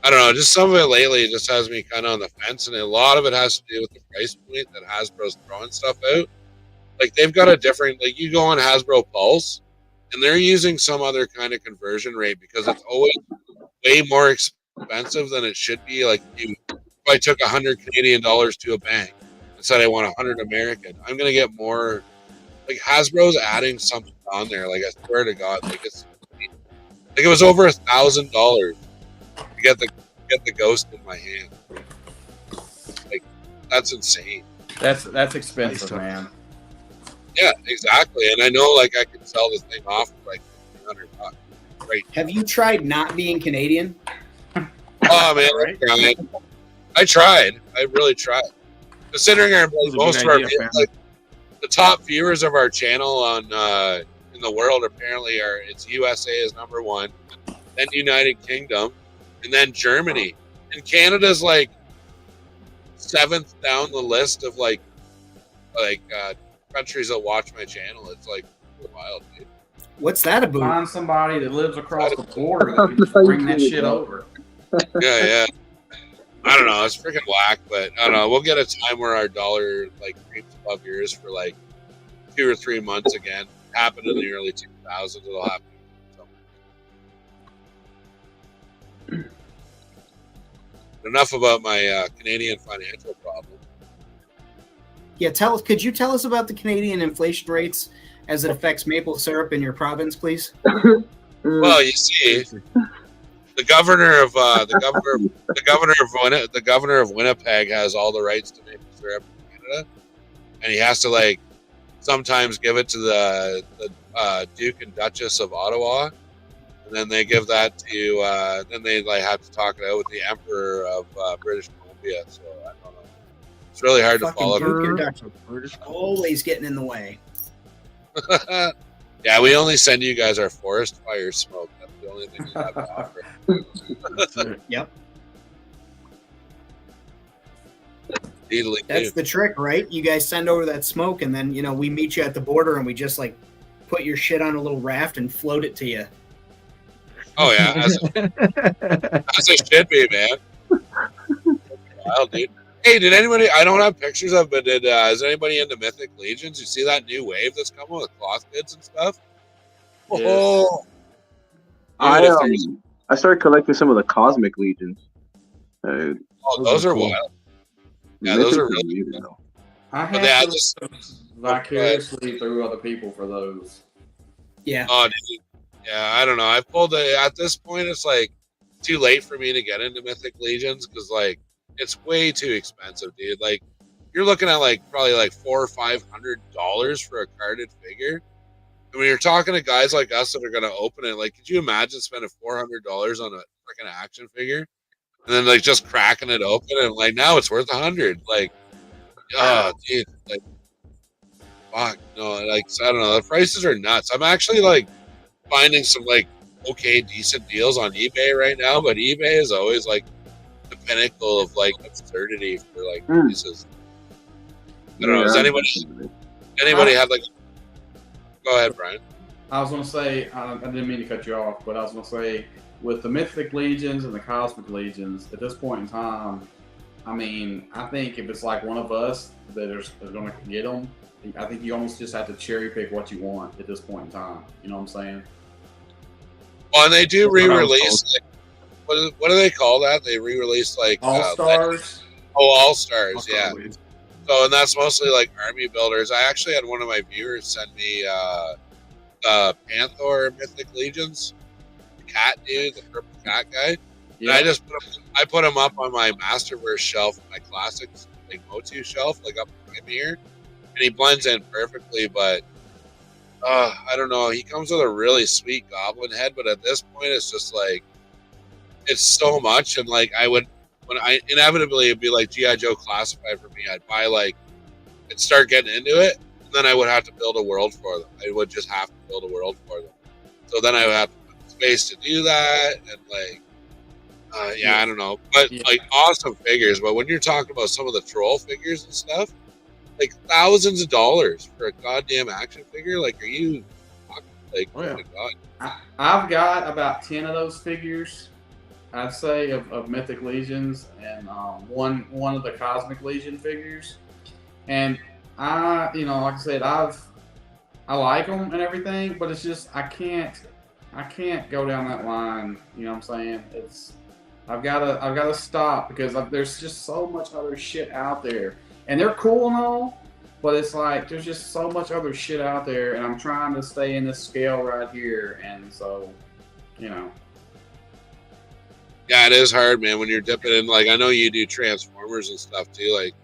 S1: I don't know, just some of it lately just has me kind of on the fence, and a lot of it has to do with the price point that Hasbro's throwing stuff out. Like they've got a different, like you go on Hasbro Pulse, and they're using some other kind of conversion rate because it's always way more expensive than it should be. Like if I took $100 Canadian to a bank and said I want 100 American, I'm gonna get more. Like Hasbro's adding something on there. Like I swear to God, like it was over $1,000. To get the Ghost in my hand, like that's insane.
S3: That's expensive, man.
S1: Yeah, exactly. And I know, like, I could sell this thing off for like $1,500. Right?
S2: Have you tried not being Canadian?
S1: Oh man,
S2: Right?
S1: I tried. I really tried. Considering our most of our like the top viewers of our channel on in the world apparently it's USA is #1, then United Kingdom, and then Germany, and Canada's like 7th down the list of like countries that watch my channel. It's like wild, dude.
S2: What's that about?
S3: Find somebody that lives across the border that can just bring that shit over.
S1: Yeah. I don't know. It's freaking whack, but I don't know. We'll get a time where our dollar like creeps above yours for like 2 or 3 months again. Happened in the early 2000s. It'll happen. Enough about my Canadian financial problem.
S2: Yeah, could you tell us about the Canadian inflation rates as it affects maple syrup in your province, please?
S1: Well, you see, the governor of Winnipeg has all the rights to maple syrup in Canada, and he has to like sometimes give it to the Duke and Duchess of Ottawa. And then they give that to, then they like have to talk it out with the Emperor of British Columbia. So I don't know. It's really hard to follow.
S2: Always getting in the way.
S1: Yeah, we only send you guys our forest fire smoke. That's the only thing we have to offer.
S2: Yep.
S1: That's
S2: the trick, right? You guys send over that smoke, and then we meet you at the border, and we just like put your shit on a little raft and float it to you.
S1: Oh yeah, as it should be, man. Wild, dude. Hey, did anybody? I don't have pictures of, but is anybody into Mythic Legions? You see that new wave that's coming with cloth goods and stuff?
S3: Yes.
S1: Oh,
S5: I started collecting some of the Cosmic Legions.
S1: Those are cool. Wild. Yeah, those are really cool.
S3: I have to vicariously through other people for those.
S2: Yeah.
S1: Oh, dude. Yeah, I don't know. I've pulled it at this point. It's like too late for me to get into Mythic Legions because like it's way too expensive, dude. Like you're looking at like probably like $400 or $500 for a carded figure. And when you're talking to guys like us that are gonna open it, like could you imagine spending $400 on a freaking action figure and then like just cracking it open and like now it's worth $100? Like, oh, dude, like fuck no, like I don't know. The prices are nuts. I'm actually like finding some like okay, decent deals on eBay right now, but eBay is always like the pinnacle of like absurdity for like pieces. I don't know. Does anybody have like? Go ahead, Brian.
S3: I was gonna say I didn't mean to cut you off, but I was gonna say with the Mythic Legions and the Cosmic Legions at this point in time, I mean, I think if it's like one of us that is going to get them, I think you almost just have to cherry pick what you want at this point in time. You know what I'm saying?
S1: Well, and they do re-release. Like, what do they call that? They re-release like
S3: All-Stars.
S1: All-Stars, yeah. So, and that's mostly like army builders. I actually had one of my viewers send me Panther Mythic Legions. Cat dude, the purple cat guy. Yeah. And I put him up on my Masterverse shelf, my classics like Motu shelf, like up behind me here, and he blends in perfectly. But I don't know. He comes with a really sweet goblin head, but at this point, it's just like it's so much. And like when I inevitably it'd be like GI Joe Classified for me. I'd buy like and start getting into it, and then I would have to build a world for them. I would just have to build a world for them. So then I would have space to do that, and like I don't know, but like awesome figures. But when you're talking about some of the troll figures and stuff, like thousands of dollars for a goddamn action figure, like are you like oh my god?
S3: I've got about 10 of those figures, I'd say, of Mythic Legions, and one of the Cosmic Legion figures, and like I said, I like them and everything, but it's just I can't go down that line. You know what I'm saying? I've gotta stop because there's just so much other shit out there, and they're cool and all, but it's like there's just so much other shit out there, and I'm trying to stay in this scale right here, and so, Yeah,
S1: it is hard, man, when you're dipping in. Like I know you do Transformers and stuff too, like,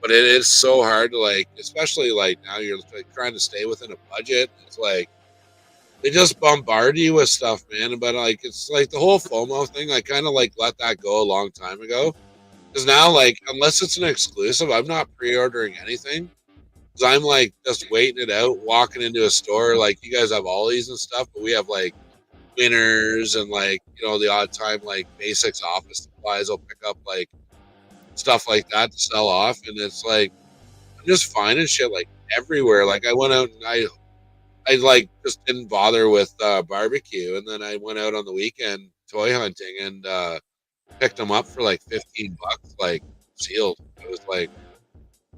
S1: but it is so hard to like, especially like now you're like trying to stay within a budget. It's like. They just bombard you with stuff, man. But like, it's like the whole FOMO thing. I kind of like let that go a long time ago. Because now, like, unless it's an exclusive, I'm not pre-ordering anything. Because I'm like just waiting it out, walking into a store. Like, you guys have ollies and stuff, but we have like winners and like the odd time like basics office supplies. I'll pick up like stuff like that to sell off, and it's like I'm just finding shit like everywhere. Like I went out and I like just didn't bother with barbecue, and then I went out on the weekend toy hunting and picked them up for like $15, like sealed. It was like,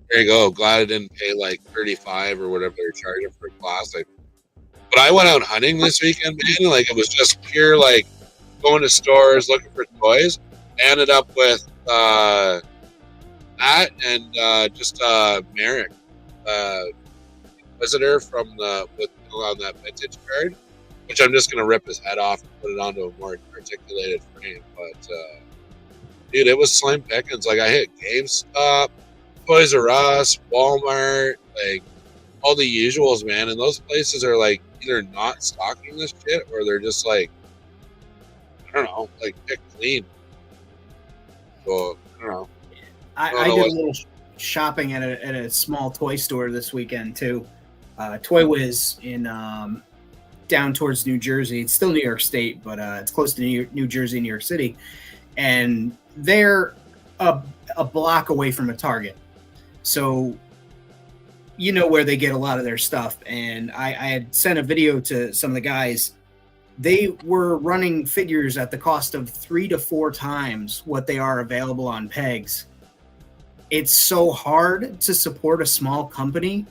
S1: there you go. Glad I didn't pay like $35 or whatever they're charging for a classic. But I went out hunting this weekend, man. Like it was just pure like going to stores looking for toys. I ended up with that and just Merrick, visitor from on that vintage card, which I'm just gonna rip his head off and put it onto a more articulated frame. But dude, it was slim pickings. Like I hit GameStop, Toys R Us, Walmart, like all the usuals, man. And those places are like either not stocking this shit or they're just like I don't know, like picked clean. So I don't know.
S2: I did a little shopping at a small toy store this weekend too. Toy Wiz in down towards New Jersey. It's still New York State, but it's close to New Jersey, New York City, and they're a block away from a Target, so you know where they get a lot of their stuff. And I had sent a video to some of the guys. They were running figures at the cost of 3 to 4 times what they are available on pegs. It's so hard to support a small company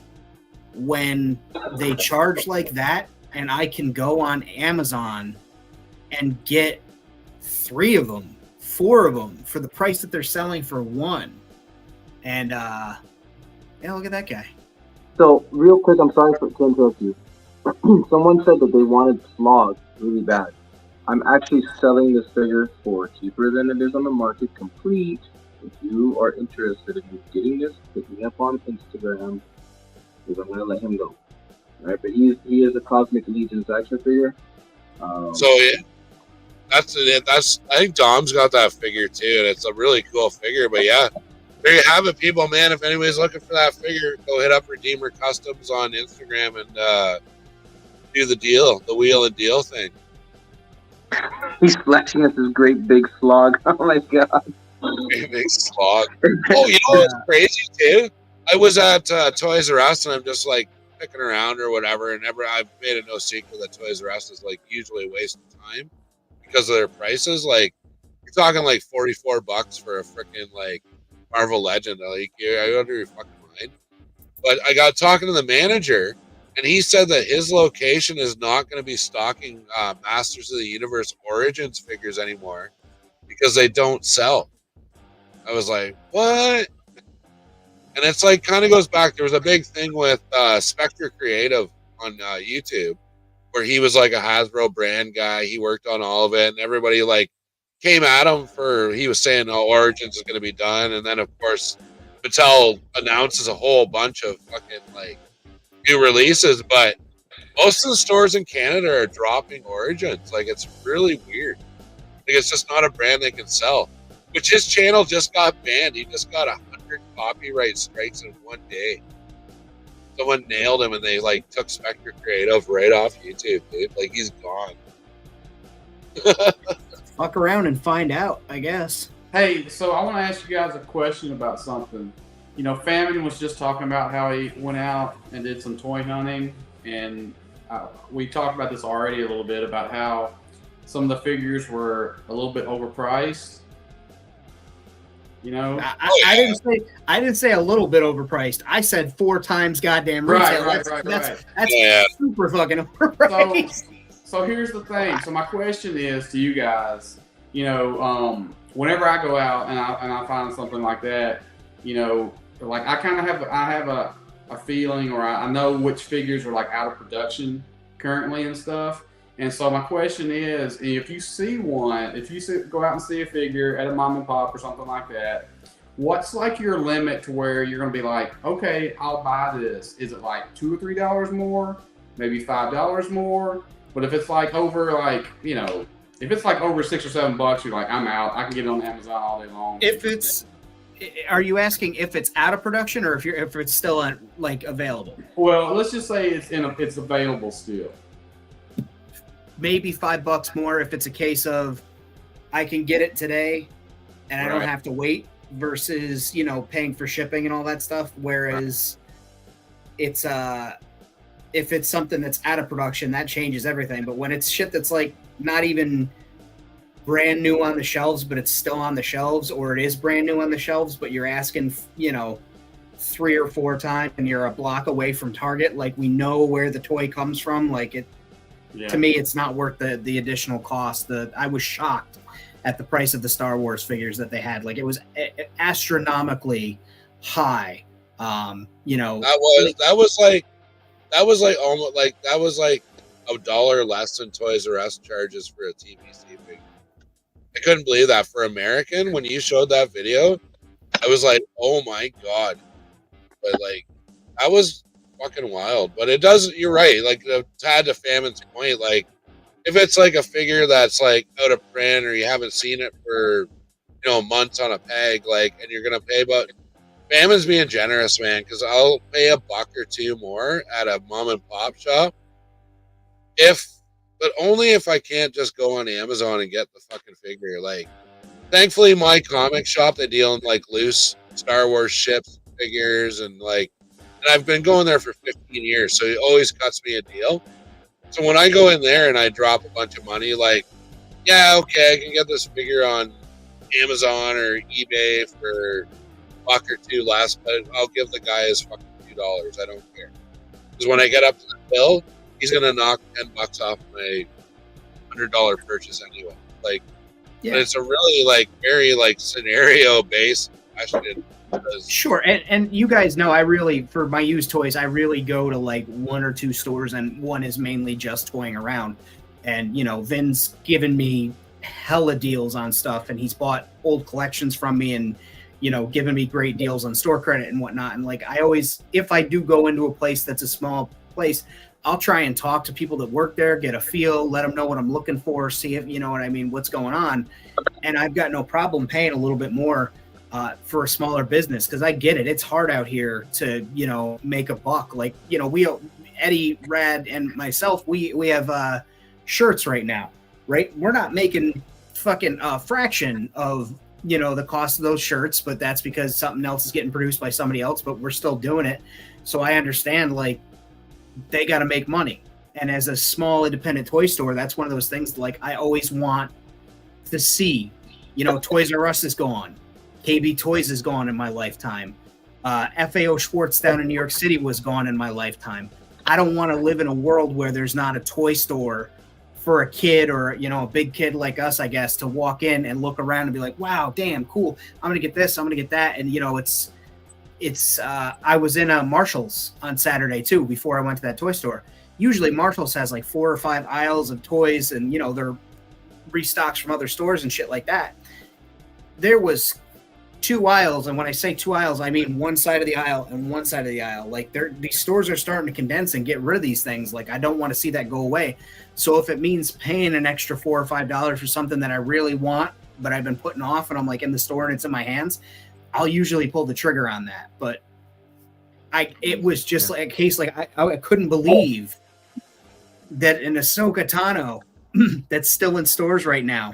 S2: when they charge like that, and I can go on Amazon and get 3 of them, 4 of them for the price that they're selling for one. And look at that guy.
S5: So real quick, I'm sorry to interrupt you. Someone said that they wanted Slog really bad. I'm actually selling this figure for cheaper than it is on the market, complete. If you are interested in getting this, hit me up on Instagram, because I'm going to let him go. All right, but he is a Cosmic Legions action figure.
S1: So yeah, that's it. I think Dom's got that figure too, and it's a really cool figure. But yeah, there you have it, people. Man, if anybody's looking for that figure, go hit up Redeemer Customs on Instagram and do the deal, the wheel and deal thing.
S5: He's flashing us this great big slog. Oh my god.
S1: Great big slog. Oh, you know what's crazy too? I was at Toys R Us and I'm just like picking around or whatever, and I've made it no secret that Toys R Us is like usually a waste of time because of their prices. Like you're talking like $44 for a freaking like Marvel Legend. Like you're under your fucking mind. But I got talking to the manager, and he said that his location is not going to be stocking Masters of the Universe Origins figures anymore because they don't sell. I was like, what? And it's like kind of goes back. There was a big thing with Spectre Creative on YouTube where he was like a Hasbro brand guy. He worked on all of it, and everybody like came at him for he was saying, "Oh, Origins is going to be done," and then of course Mattel announces a whole bunch of fucking like new releases, but most of the stores in Canada are dropping Origins. Like it's really weird. Like it's just not a brand they can sell. Which his channel just got banned. He just got 100 copyright strikes in one day. Someone nailed him, and they like took Spectre Creative right off YouTube, dude. Like he's gone.
S2: Fuck around and find out, I guess.
S3: Hey, so I want to ask you guys a question about something. You know, Famine was just talking about how he went out and did some toy hunting, and we talked about this already a little bit about how some of the figures were a little bit overpriced. You know,
S2: I didn't say a little bit overpriced. I said 4 times goddamn retail. That's super fucking overpriced.
S3: So here's the thing. So my question is to you guys. You know, whenever I go out and I find something like that, you know, like I kind of have a feeling, or I know which figures are like out of production currently and stuff. And so my question is, if you see one, go out and see a figure at a mom and pop or something like that, what's like your limit to where you're going to be like, okay, I'll buy this? Is it like $2 or $3 more, maybe $5 more? But if it's like over like, you know, if it's like over $6 or $7, you're like, I'm out. I can get it on Amazon all day long.
S2: Are you asking if it's out of production or if it's still like available?
S3: Well, let's just say it's available still.
S2: Maybe $5 more if it's a case of I can get it today and I don't have to wait versus, you know, paying for shipping and all that stuff. Whereas it's if it's something that's out of production, that changes everything. But when it's shit that's like not even brand new on the shelves, but it's still on the shelves, or it is brand new on the shelves, but you're asking, you know, 3 or 4 times and you're a block away from Target, like we know where the toy comes from, like it. Yeah. To me, it's not worth the additional cost. I was shocked at the price of the Star Wars figures that they had. Like it was astronomically high. You know,
S1: that was like almost like that was like $1 less than Toys R Us charges for a TBC figure. I couldn't believe that for American. When you showed that video, I was like, oh my god! But like, that was fucking wild. But it does, you're right, like to add to Famine's point, like if it's like a figure that's like out of print or you haven't seen it for, you know, months on a peg, like, and you're gonna pay, but Famine's being generous, man, because I'll pay $1 or $2 more at a mom and pop shop but only if I can't just go on Amazon and get the fucking figure. Like thankfully my comic shop, they deal in like loose Star Wars ships figures, and like, and I've been going there for 15 years, so he always cuts me a deal. So when I go in there and I drop a bunch of money, like, yeah, okay, I can get this figure on Amazon or eBay for $1 or $2 less, but I'll give the guy his fucking $2. I don't care. Because when I get up to the bill, he's gonna knock $10 off my $100 purchase anyway. Like, yeah. But it's a really like very like scenario based question.
S2: Sure, and you guys know I really, for my used toys, I really go to like 1 or 2 stores, and one is mainly just toying around. And you know, Vin's given me hella deals on stuff, and he's bought old collections from me, and you know, given me great deals on store credit and whatnot. And like, I always, if I do go into a place that's a small place, I'll try and talk to people that work there, get a feel, let them know what I'm looking for, see if, you know what I mean, what's going on. And I've got no problem paying a little bit more for a smaller business, because I get it. It's hard out here to, you know, make a buck. Like, you know, Eddie, Rad, and myself, we have shirts right now right? We're not making fucking a fraction of, the cost of those shirts, but that's because something else is getting produced by somebody else, but we're still doing it. So I understand, like, they got to make money. And as a small independent toy store, that's one of those things, like, I always want to see. Toys R Us is gone. KB Toys is gone in my lifetime. FAO Schwartz down in New York City was gone in my lifetime. I don't want to live in a world where there's not a toy store for a kid or, a big kid like us, I guess, to walk in and look around and be like, wow, damn, cool. I'm going to get this. I'm going to get that. And, I was in a Marshall's on Saturday too, before I went to that toy store. Usually Marshall's has like 4 or 5 aisles of toys and, they're restocks from other stores and shit like that. There was 2 aisles, and when I say 2 aisles, I mean one side of the aisle and one side of the aisle. Like, these stores are starting to condense and get rid of these things. Like, I don't want to see that go away. So if it means paying an extra $4 or $5 for something that I really want, but I've been putting off, and I'm like in the store and it's in my hands, I'll usually pull the trigger on that. But it was just like a case, like I couldn't believe that an Ahsoka Tano that's still in stores right now,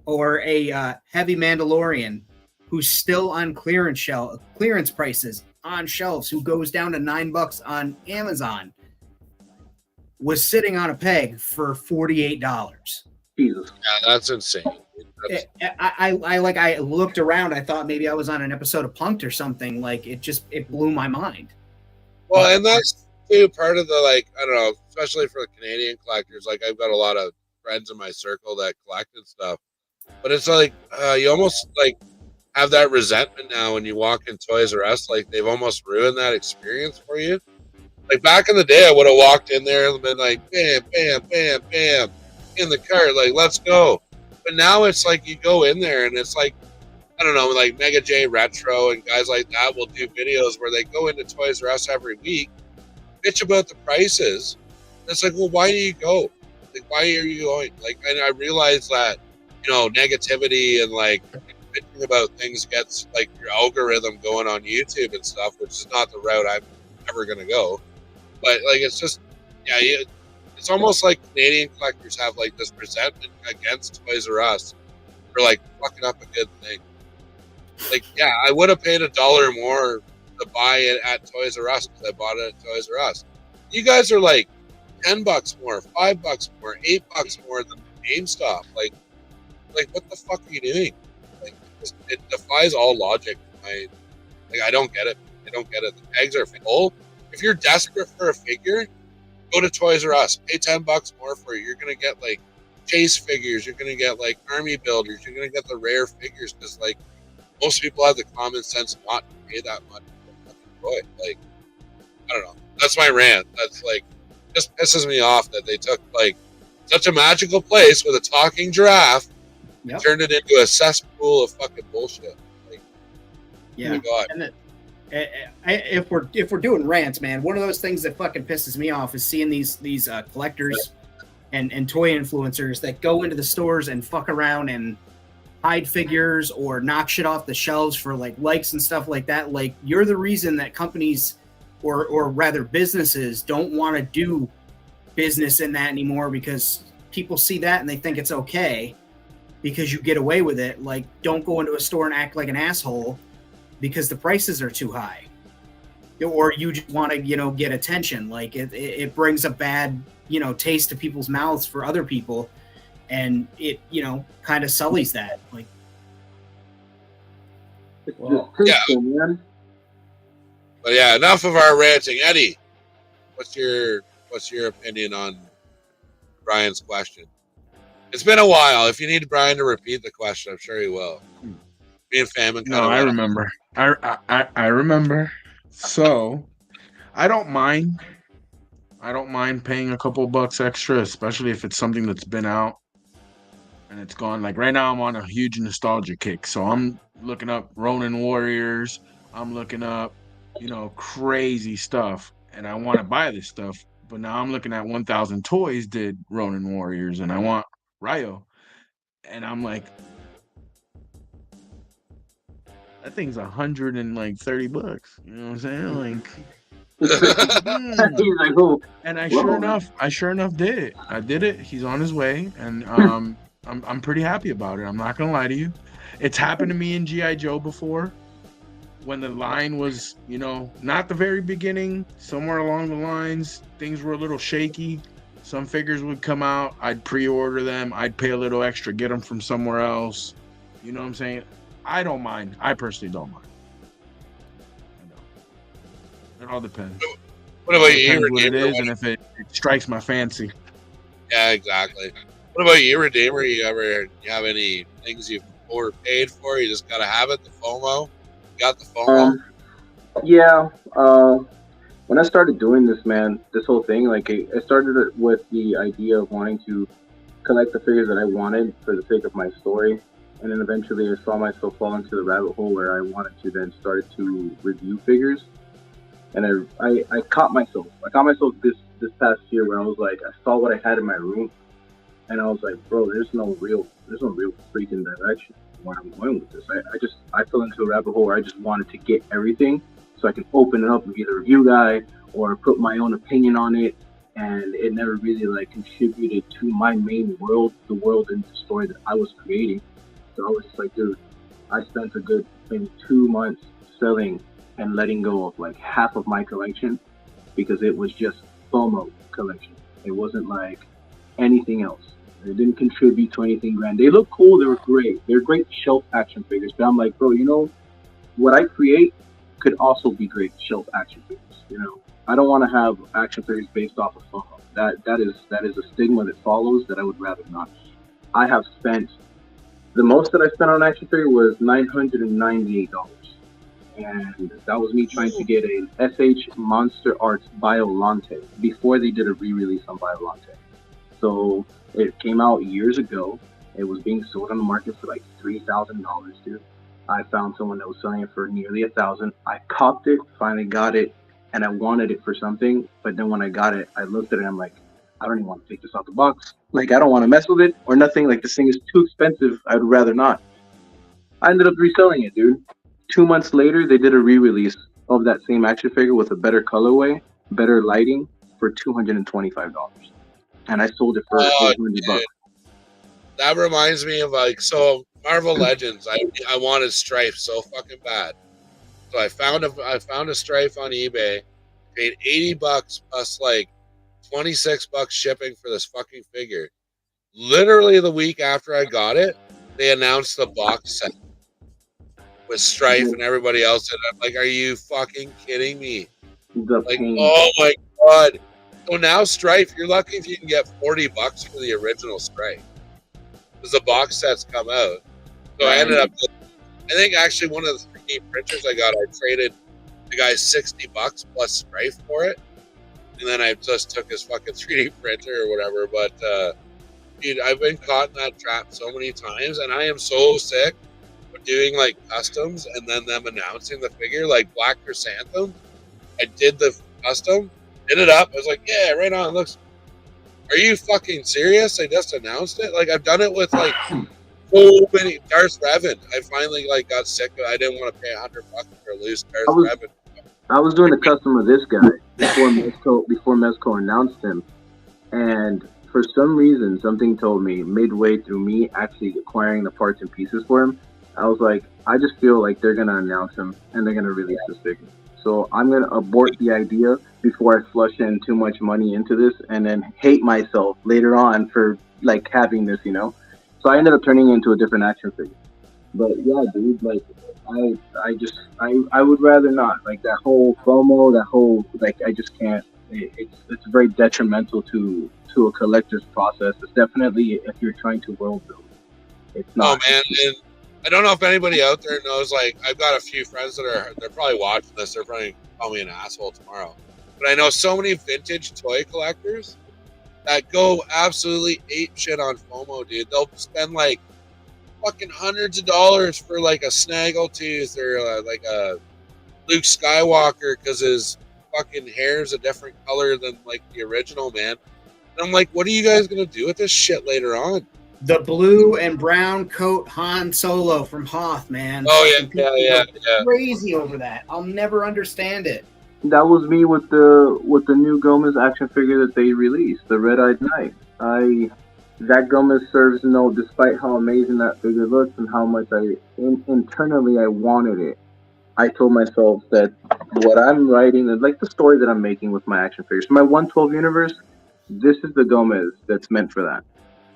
S2: or a Heavy Mandalorian who's still on clearance prices on shelves, who goes down to $9 on Amazon, was sitting on a peg for $48.
S5: Jesus.
S1: Yeah, that's insane.
S2: I looked around. I thought maybe I was on an episode of Punk'd or something. Like, it blew my mind.
S1: Well, and that's too part of the, like, I don't know, especially for the Canadian collectors. Like, I've got a lot of friends in my circle that collected stuff, but it's like you almost like have that resentment now when you walk in Toys R Us. Like, they've almost ruined that experience for you. Like, back in the day, I would have walked in there and been like, bam, bam, bam, bam, in the cart, like, let's go. But now it's like you go in there and it's like, I don't know, like Mega J Retro and guys like that will do videos where they go into Toys R Us every week, bitch about the prices. And it's like, well, why do you go? Like, why are you going? Like, and I realize that, negativity and like bitching about things gets like your algorithm going on YouTube and stuff, which is not the route I'm ever going to go. But like, it's just, yeah, it's almost like Canadian collectors have like this resentment against Toys R Us for like fucking up a good thing. Like, yeah, I would have paid $1 more to buy it at Toys R Us because I bought it at Toys R Us. You guys are like $10 more, $5 more, $8 more than GameStop. Like what the fuck are you doing? Like, it defies all logic. I don't get it. I don't get it. The pegs are full. If you're desperate for a figure, go to Toys R Us. Pay $10 more for it. You're gonna get like chase figures. You're gonna get like army builders. You're gonna get the rare figures because like most people have the common sense not to pay that much for a fucking toy. Like, I don't know. That's my rant. That's like just pisses me off that they took like such a magical place with a talking giraffe and turned it into a cesspool of fucking bullshit. Like,
S2: yeah.
S1: Oh my God.
S2: And if we're doing rants, man, one of those things that fucking pisses me off is seeing these collectors and toy influencers that go into the stores and fuck around and hide figures or knock shit off the shelves for like likes and stuff like that. Like, you're the reason that companies or rather businesses don't want to do business in that anymore, because people see that and they think it's okay because you get away with it. Like, don't go into a store and act like an asshole because the prices are too high, or you just want to, get attention. Like, it brings a bad, taste to people's mouths for other people, and it, kind of sullies that. Like,
S5: Well,
S1: yeah.
S5: Man.
S1: But yeah, enough of our ranting. Eddie, what's your opinion on Brian's question? It's been a while. If you need Brian to repeat the question, I'm sure he will. Me and Famine.
S4: No, I remember. I remember. So, I don't mind. I don't mind paying a couple bucks extra, especially if it's something that's been out and it's gone. Like right now, I'm on a huge nostalgia kick, so I'm looking up Ronin Warriors. I'm looking up, crazy stuff, and I want to buy this stuff. But now I'm looking at 1,000 Toys did Ronin Warriors, and I want Ryo, and I'm like, that thing's $130. You know what I'm saying? Like,
S5: He's like, oh,
S4: And I
S5: whoa.
S4: sure enough did it. I did it. He's on his way, and I'm pretty happy about it. I'm not gonna lie to you. It's happened to me in GI Joe before, when the line was, not the very beginning. Somewhere along the lines, things were a little shaky. Some figures would come out. I'd pre-order them. I'd pay a little extra, get them from somewhere else. You know what I'm saying? I don't mind. I personally don't mind. It all depends.
S1: What about
S4: It
S1: you,
S4: depends what it
S1: Redeemer?
S4: is and if it strikes my fancy.
S1: Yeah, exactly. What about you, Redeemer? You have any things you've overpaid for? You just gotta have it. The FOMO. You got the FOMO.
S5: Yeah. When I started doing this, man, this whole thing, like, I started with the idea of wanting to collect the figures that I wanted for the sake of my story, and then eventually I saw myself fall into the rabbit hole where I wanted to then start to review figures. And I caught myself. I caught myself this past year where I was like, I saw what I had in my room, and I was like, bro, there's no real freaking direction where I'm going with this. I fell into a rabbit hole where I just wanted to get everything so I can open it up and be the review guy or put my own opinion on it. And it never really like contributed to my main world, the world and the story that I was creating. So I was just like, dude, I spent a good maybe 2 months selling and letting go of like half of my collection because it was just FOMO collection. It wasn't like anything else. It didn't contribute to anything grand. They look cool. They were great. They're great shelf action figures. But I'm like, bro, what I create could also be great shelf action figures. I don't want to have action figures based off of FOMO. That is a stigma that follows that I would rather not. I have spent the most that I spent on action figure was $998. And that was me trying to get a SH Monster Arts Biolante before they did a re-release on Biolante. So it came out years ago. It was being sold on the market for like $3,000, dude. I found someone that was selling it for nearly $1,000. I copped it, finally got it, and I wanted it for something. But then when I got it, I looked at it and I'm like, I don't even want to take this out the box. Like, I don't want to mess with it or nothing. Like, this thing is too expensive. I'd rather not. I ended up reselling it, dude. 2 months later, they did a re-release of that same action figure with a better colorway, better lighting for $225. And I sold it for $800.
S1: That reminds me of so Marvel Legends. I wanted Strife so fucking bad, so I found a Strife on eBay, paid $80 plus like $26 shipping for this fucking figure. Literally the week after I got it, they announced the box set with Strife and everybody else, and I'm like, are you fucking kidding me? Oh my god. So now Strife, you're lucky if you can get $40 for the original Strife, because the box sets come out. So I ended up, I think actually one of the 3D printers I got, I traded the guy $60 plus Strife for it, and then I just took his fucking 3D printer or whatever. But dude, I've been caught in that trap so many times, and I am so sick of doing like customs and then them announcing the figure. Like Black Chrysanthemum, I did the custom, did it up. I was like, yeah, right on. Looks. Are you fucking serious? I just announced it. Like, I've done it with like so many. Darth Revan. I finally like got sick of. I didn't want to pay $100 for a loose Darth Revan.
S5: I was doing the custom of this guy before Mezco announced him, and for some reason, something told me midway through me actually acquiring the parts and pieces for him, I was like, I just feel like they're gonna announce him and they're gonna release this figure. So I'm gonna abort the idea before I flush in too much money into this and then hate myself later on for like having this, So I ended up turning it into a different action figure. But yeah, dude, like I would rather not. Like that whole FOMO, that whole like I just can't. It's very detrimental to a collector's process. It's definitely if you're trying to world build. It's not.
S1: Oh man, and I don't know if anybody out there knows. Like, I've got a few friends they're probably watching this. They're probably call me an asshole tomorrow. But I know so many vintage toy collectors that go absolutely ape shit on FOMO, dude. They'll spend like fucking hundreds of dollars for like a Snaggletooth or like a Luke Skywalker because his fucking hair is a different color than like the original, man. And I'm like, what are you guys gonna do with this shit later on?
S2: The blue and brown coat Han Solo from Hoth, man.
S1: Oh yeah.
S2: Crazy over that. I'll never understand it.
S5: That was me with the new Gomez action figure that they released, the Red Eyed Knight. That Gomez serves note, despite how amazing that figure looks and how much internally I wanted it. I told myself that what I'm writing, like the story that I'm making with my action figures, my 112 universe, this is the Gomez that's meant for that.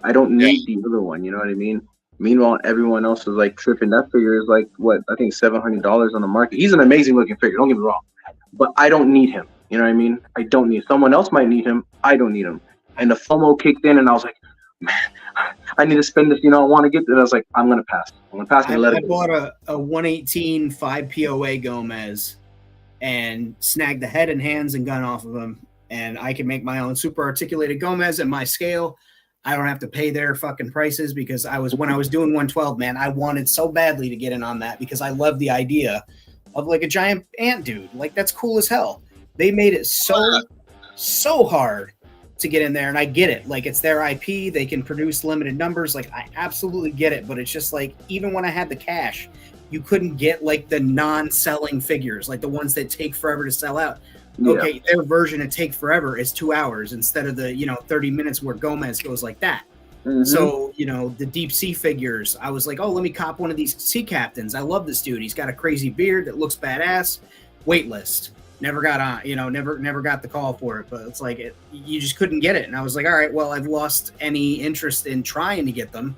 S5: I don't need the other one, you know what I mean? Meanwhile, everyone else is like tripping. That figure is like, what, I think $700 on the market. He's an amazing looking figure, don't get me wrong. But I don't need him, you know what I mean? I don't need someone else might need him. I don't need him. And the FOMO kicked in, and I was like, man, I need to spend this, I want to get there. I was like, I'm going to pass. I'm going to pass and let it go.
S2: I bought a 118 5 POA Gomez and snagged the head and hands and gun off of him. And I can make my own super articulated Gomez at my scale. I don't have to pay their fucking prices because when I was doing 112, man, I wanted so badly to get in on that because I love the idea of like a giant ant dude. Like, that's cool as hell. They made it so hard to get in there, and I get it. Like, it's their IP. They can produce limited numbers. Like, I absolutely get it, but it's just like, even when I had the cash, you couldn't get like the non-selling figures, like the ones that take forever to sell out. Yeah. Okay, their version of take forever is 2 hours instead of the 30 minutes where Gomez goes like that. Mm-hmm. So the deep sea figures, I was like, oh, let me cop one of these sea captains. I love this dude. He's got a crazy beard that looks badass. Waitlist, never got on. Never got the call for it. But it's like you just couldn't get it. And I was like, all right, well, I've lost any interest in trying to get them.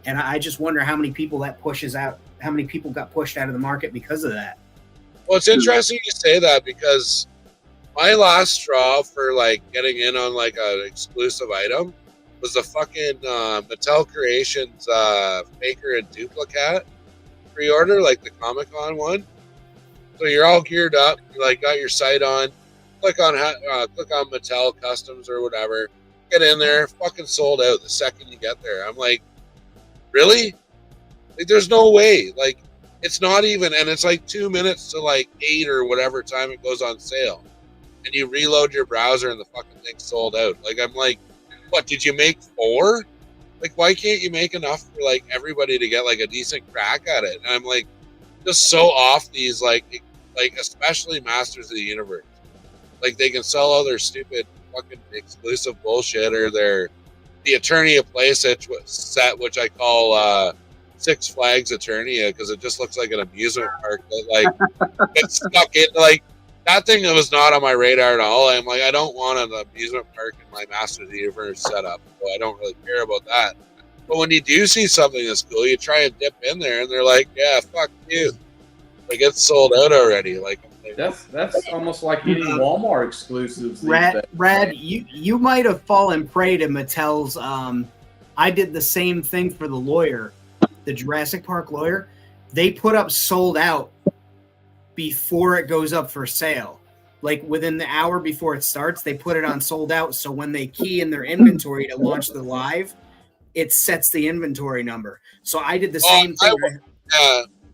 S2: And I just wonder how many people that pushes out. How many people got pushed out of the market because of that?
S1: Well, it's interesting you say that because my last straw for like getting in on like an exclusive item was the fucking Mattel Creations Faker and Duplicate pre-order, like the Comic-Con one. So you're all geared up, you like got your sight on, click on Mattel Customs or whatever, get in there, fucking sold out the second you get there. I'm like, really? Like, there's no way. Like, it's not even, and it's like 2 minutes to like 8 or whatever time it goes on sale. And you reload your browser and the fucking thing's sold out. Like, I'm like, what, did you make 4? Like, why can't you make enough for like everybody to get like a decent crack at it? And I'm like, just so off these like especially Masters of the Universe. Like, they can sell all their stupid fucking exclusive bullshit or the Eternia set, which I call Six Flags Eternia because it just looks like an amusement park that like gets stuck in. Like, that thing was not on my radar at all. I'm like, I don't want an amusement park in my Masters of the Universe setup, so I don't really care about that. But when you do see something that's cool, you try and dip in there, and they're like, "Yeah, fuck you!" Like, it's sold out already. Like,
S3: that's almost like getting Walmart exclusives.
S2: Brad, you might have fallen prey to Mattel's. I did the same thing for the lawyer, the Jurassic Park lawyer. They put up sold out before it goes up for sale. Like, within the hour before it starts, they put it on sold out. So when they key in their inventory to launch the live, it sets the inventory number. So I did the same thing.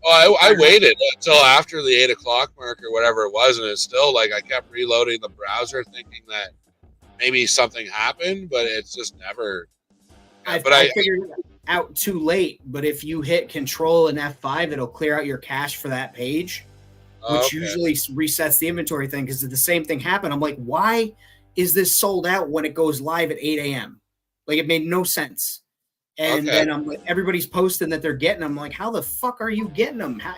S1: I waited until after the 8 o'clock mark or whatever it was, and it's still like I kept reloading the browser thinking that maybe something happened, but it's just never.
S2: I figured it out too late, but if you hit Control and F5, it'll clear out your cache for that page, which usually resets the inventory thing, because the same thing happened. I'm like, why is this sold out when it goes live at 8 a.m.? Like, it made no sense. And then I'm like, everybody's posting that they're getting them. I'm like, how the fuck are you getting them? How,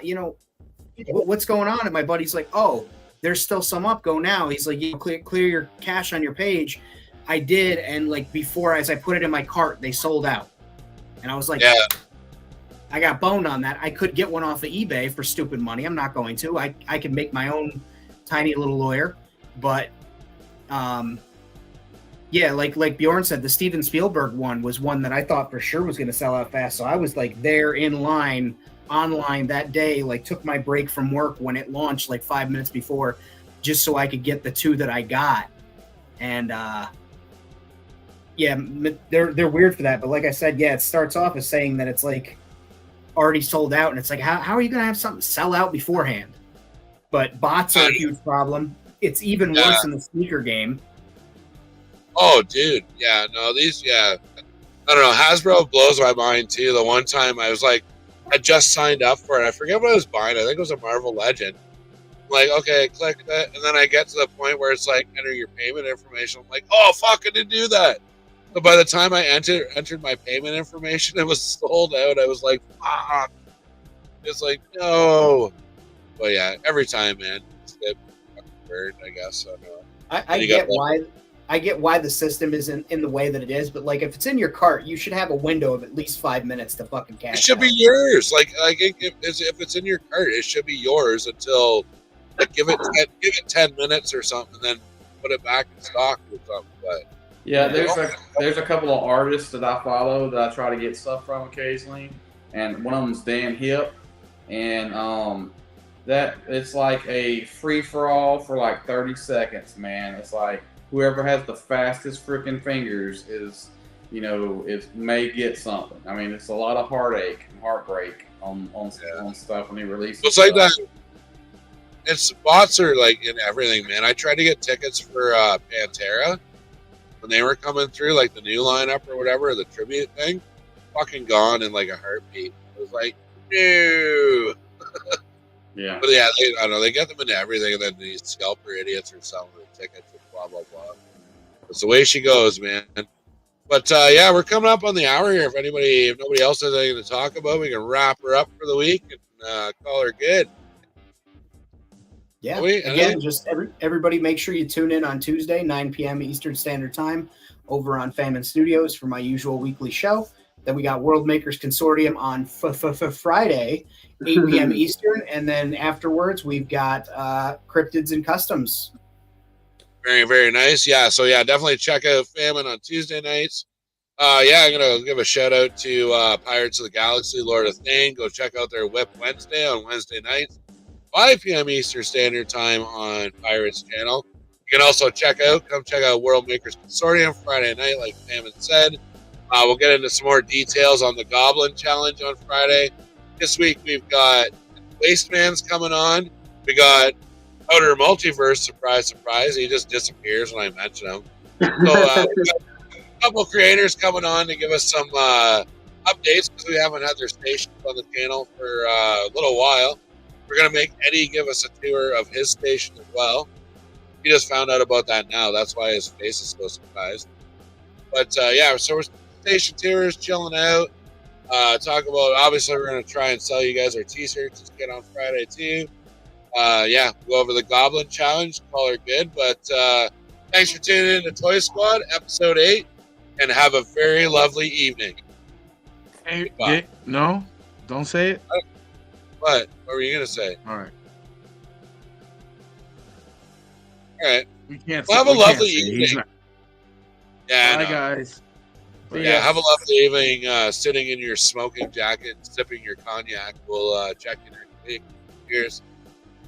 S2: what's going on? And my buddy's like, oh, there's still some up. Go now. He's like, clear your cache on your page. I did, and like before, as I put it in my cart, they sold out. And I was like, I got boned on that. I could get one off of eBay for stupid money. I'm not going to. I could make my own tiny little lawyer, but yeah, like Bjorn said, the Steven Spielberg one was one that I thought for sure was going to sell out fast. So I was like there in line, online that day, like took my break from work when it launched like 5 minutes before, just so I could get the 2 that I got. And yeah, they're weird for that. But like I said, yeah, it starts off as saying that it's like already sold out. And it's like, how are you going to have something sell out beforehand? But bots are a huge problem. It's even worse in the sneaker game.
S1: Oh, dude. Yeah, no, I don't know. Hasbro blows my mind, too. The one time I was like, I just signed up for it. I forget what I was buying. I think it was a Marvel Legend. like, okay, I clicked it, and then I get to the point where it's like, enter your payment information. I'm like, oh, fuck, I didn't do that. So by the time I entered my payment information, it was sold out. I was like, fuck. It's like, no. But yeah, every time, man. It's a bird, I guess. So, no.
S2: I get why the system is in the way that it is, but like if it's in your cart, you should have a window of at least 5 minutes to fucking cash.
S1: It should be yours. Like if it's in your cart, it should be yours until like give it 10 minutes or something, and then put it back in stock or something. But
S3: yeah, there's a couple of artists that I follow that I try to get stuff from occasionally, and one of them's Dan Hip, and that it's like a free for all for like 30 seconds, man. It's like whoever has the fastest freaking fingers is, may get something. I mean, it's a lot of heartache and heartbreak on stuff when he releases.
S1: It's like that. It's bots are like in everything, man. I tried to get tickets for Pantera when they were coming through, like the new lineup or whatever, the tribute thing. Fucking gone in like a heartbeat. It was like, no.
S3: Yeah.
S1: But yeah, I don't know. They get them into everything, and then these scalper idiots are selling the tickets and blah blah blah. That's the way she goes, man. But yeah, we're coming up on the hour here. If nobody else has anything to talk about, we can wrap her up for the week and call her good.
S2: Yeah. Again, just everybody make sure you tune in on Tuesday, 9 p.m. Eastern Standard Time over on Famine Studios for my usual weekly show. Then we got World Makers Consortium on Friday, 8 p.m. Eastern. And then afterwards, we've got Cryptids and Customs.
S1: Very, very nice. Yeah, so yeah, definitely check out Famine on Tuesday nights. Yeah, I'm going to give a shout out to Pirates of the Galaxy, Lord of Thane. Go check out their Whip Wednesday on Wednesday nights, 5 p.m. Eastern Standard Time on Pirates channel. You can also come check out World Makers Consortium Friday night, like Famine said. We'll get into some more details on the Goblin Challenge on Friday. This week we've got Wasteman's coming on. We got Outer Multiverse, surprise, surprise. He just disappears when I mention him. So we got a couple creators coming on to give us some updates because we haven't had their stations on the channel for a little while. We're going to make Eddie give us a tour of his station as well. He just found out about that now. That's why his face is so surprised. But yeah, so we're station tours, chilling out. Talk about, obviously, we're going to try and sell you guys our t-shirts. Just get on Friday, too. Yeah, go over the Goblin Challenge. Call her good. But thanks for tuning in to Toy Squad, episode 8, and have a very lovely evening.
S4: Hey, no, don't say it.
S1: What were you going to say?
S4: All right.
S1: All right.
S4: We can't.
S1: Well, have a lovely evening. Yeah,
S4: bye, guys.
S1: Yeah, have a lovely evening sitting in your smoking jacket, sipping your cognac. We'll check you next week. Cheers.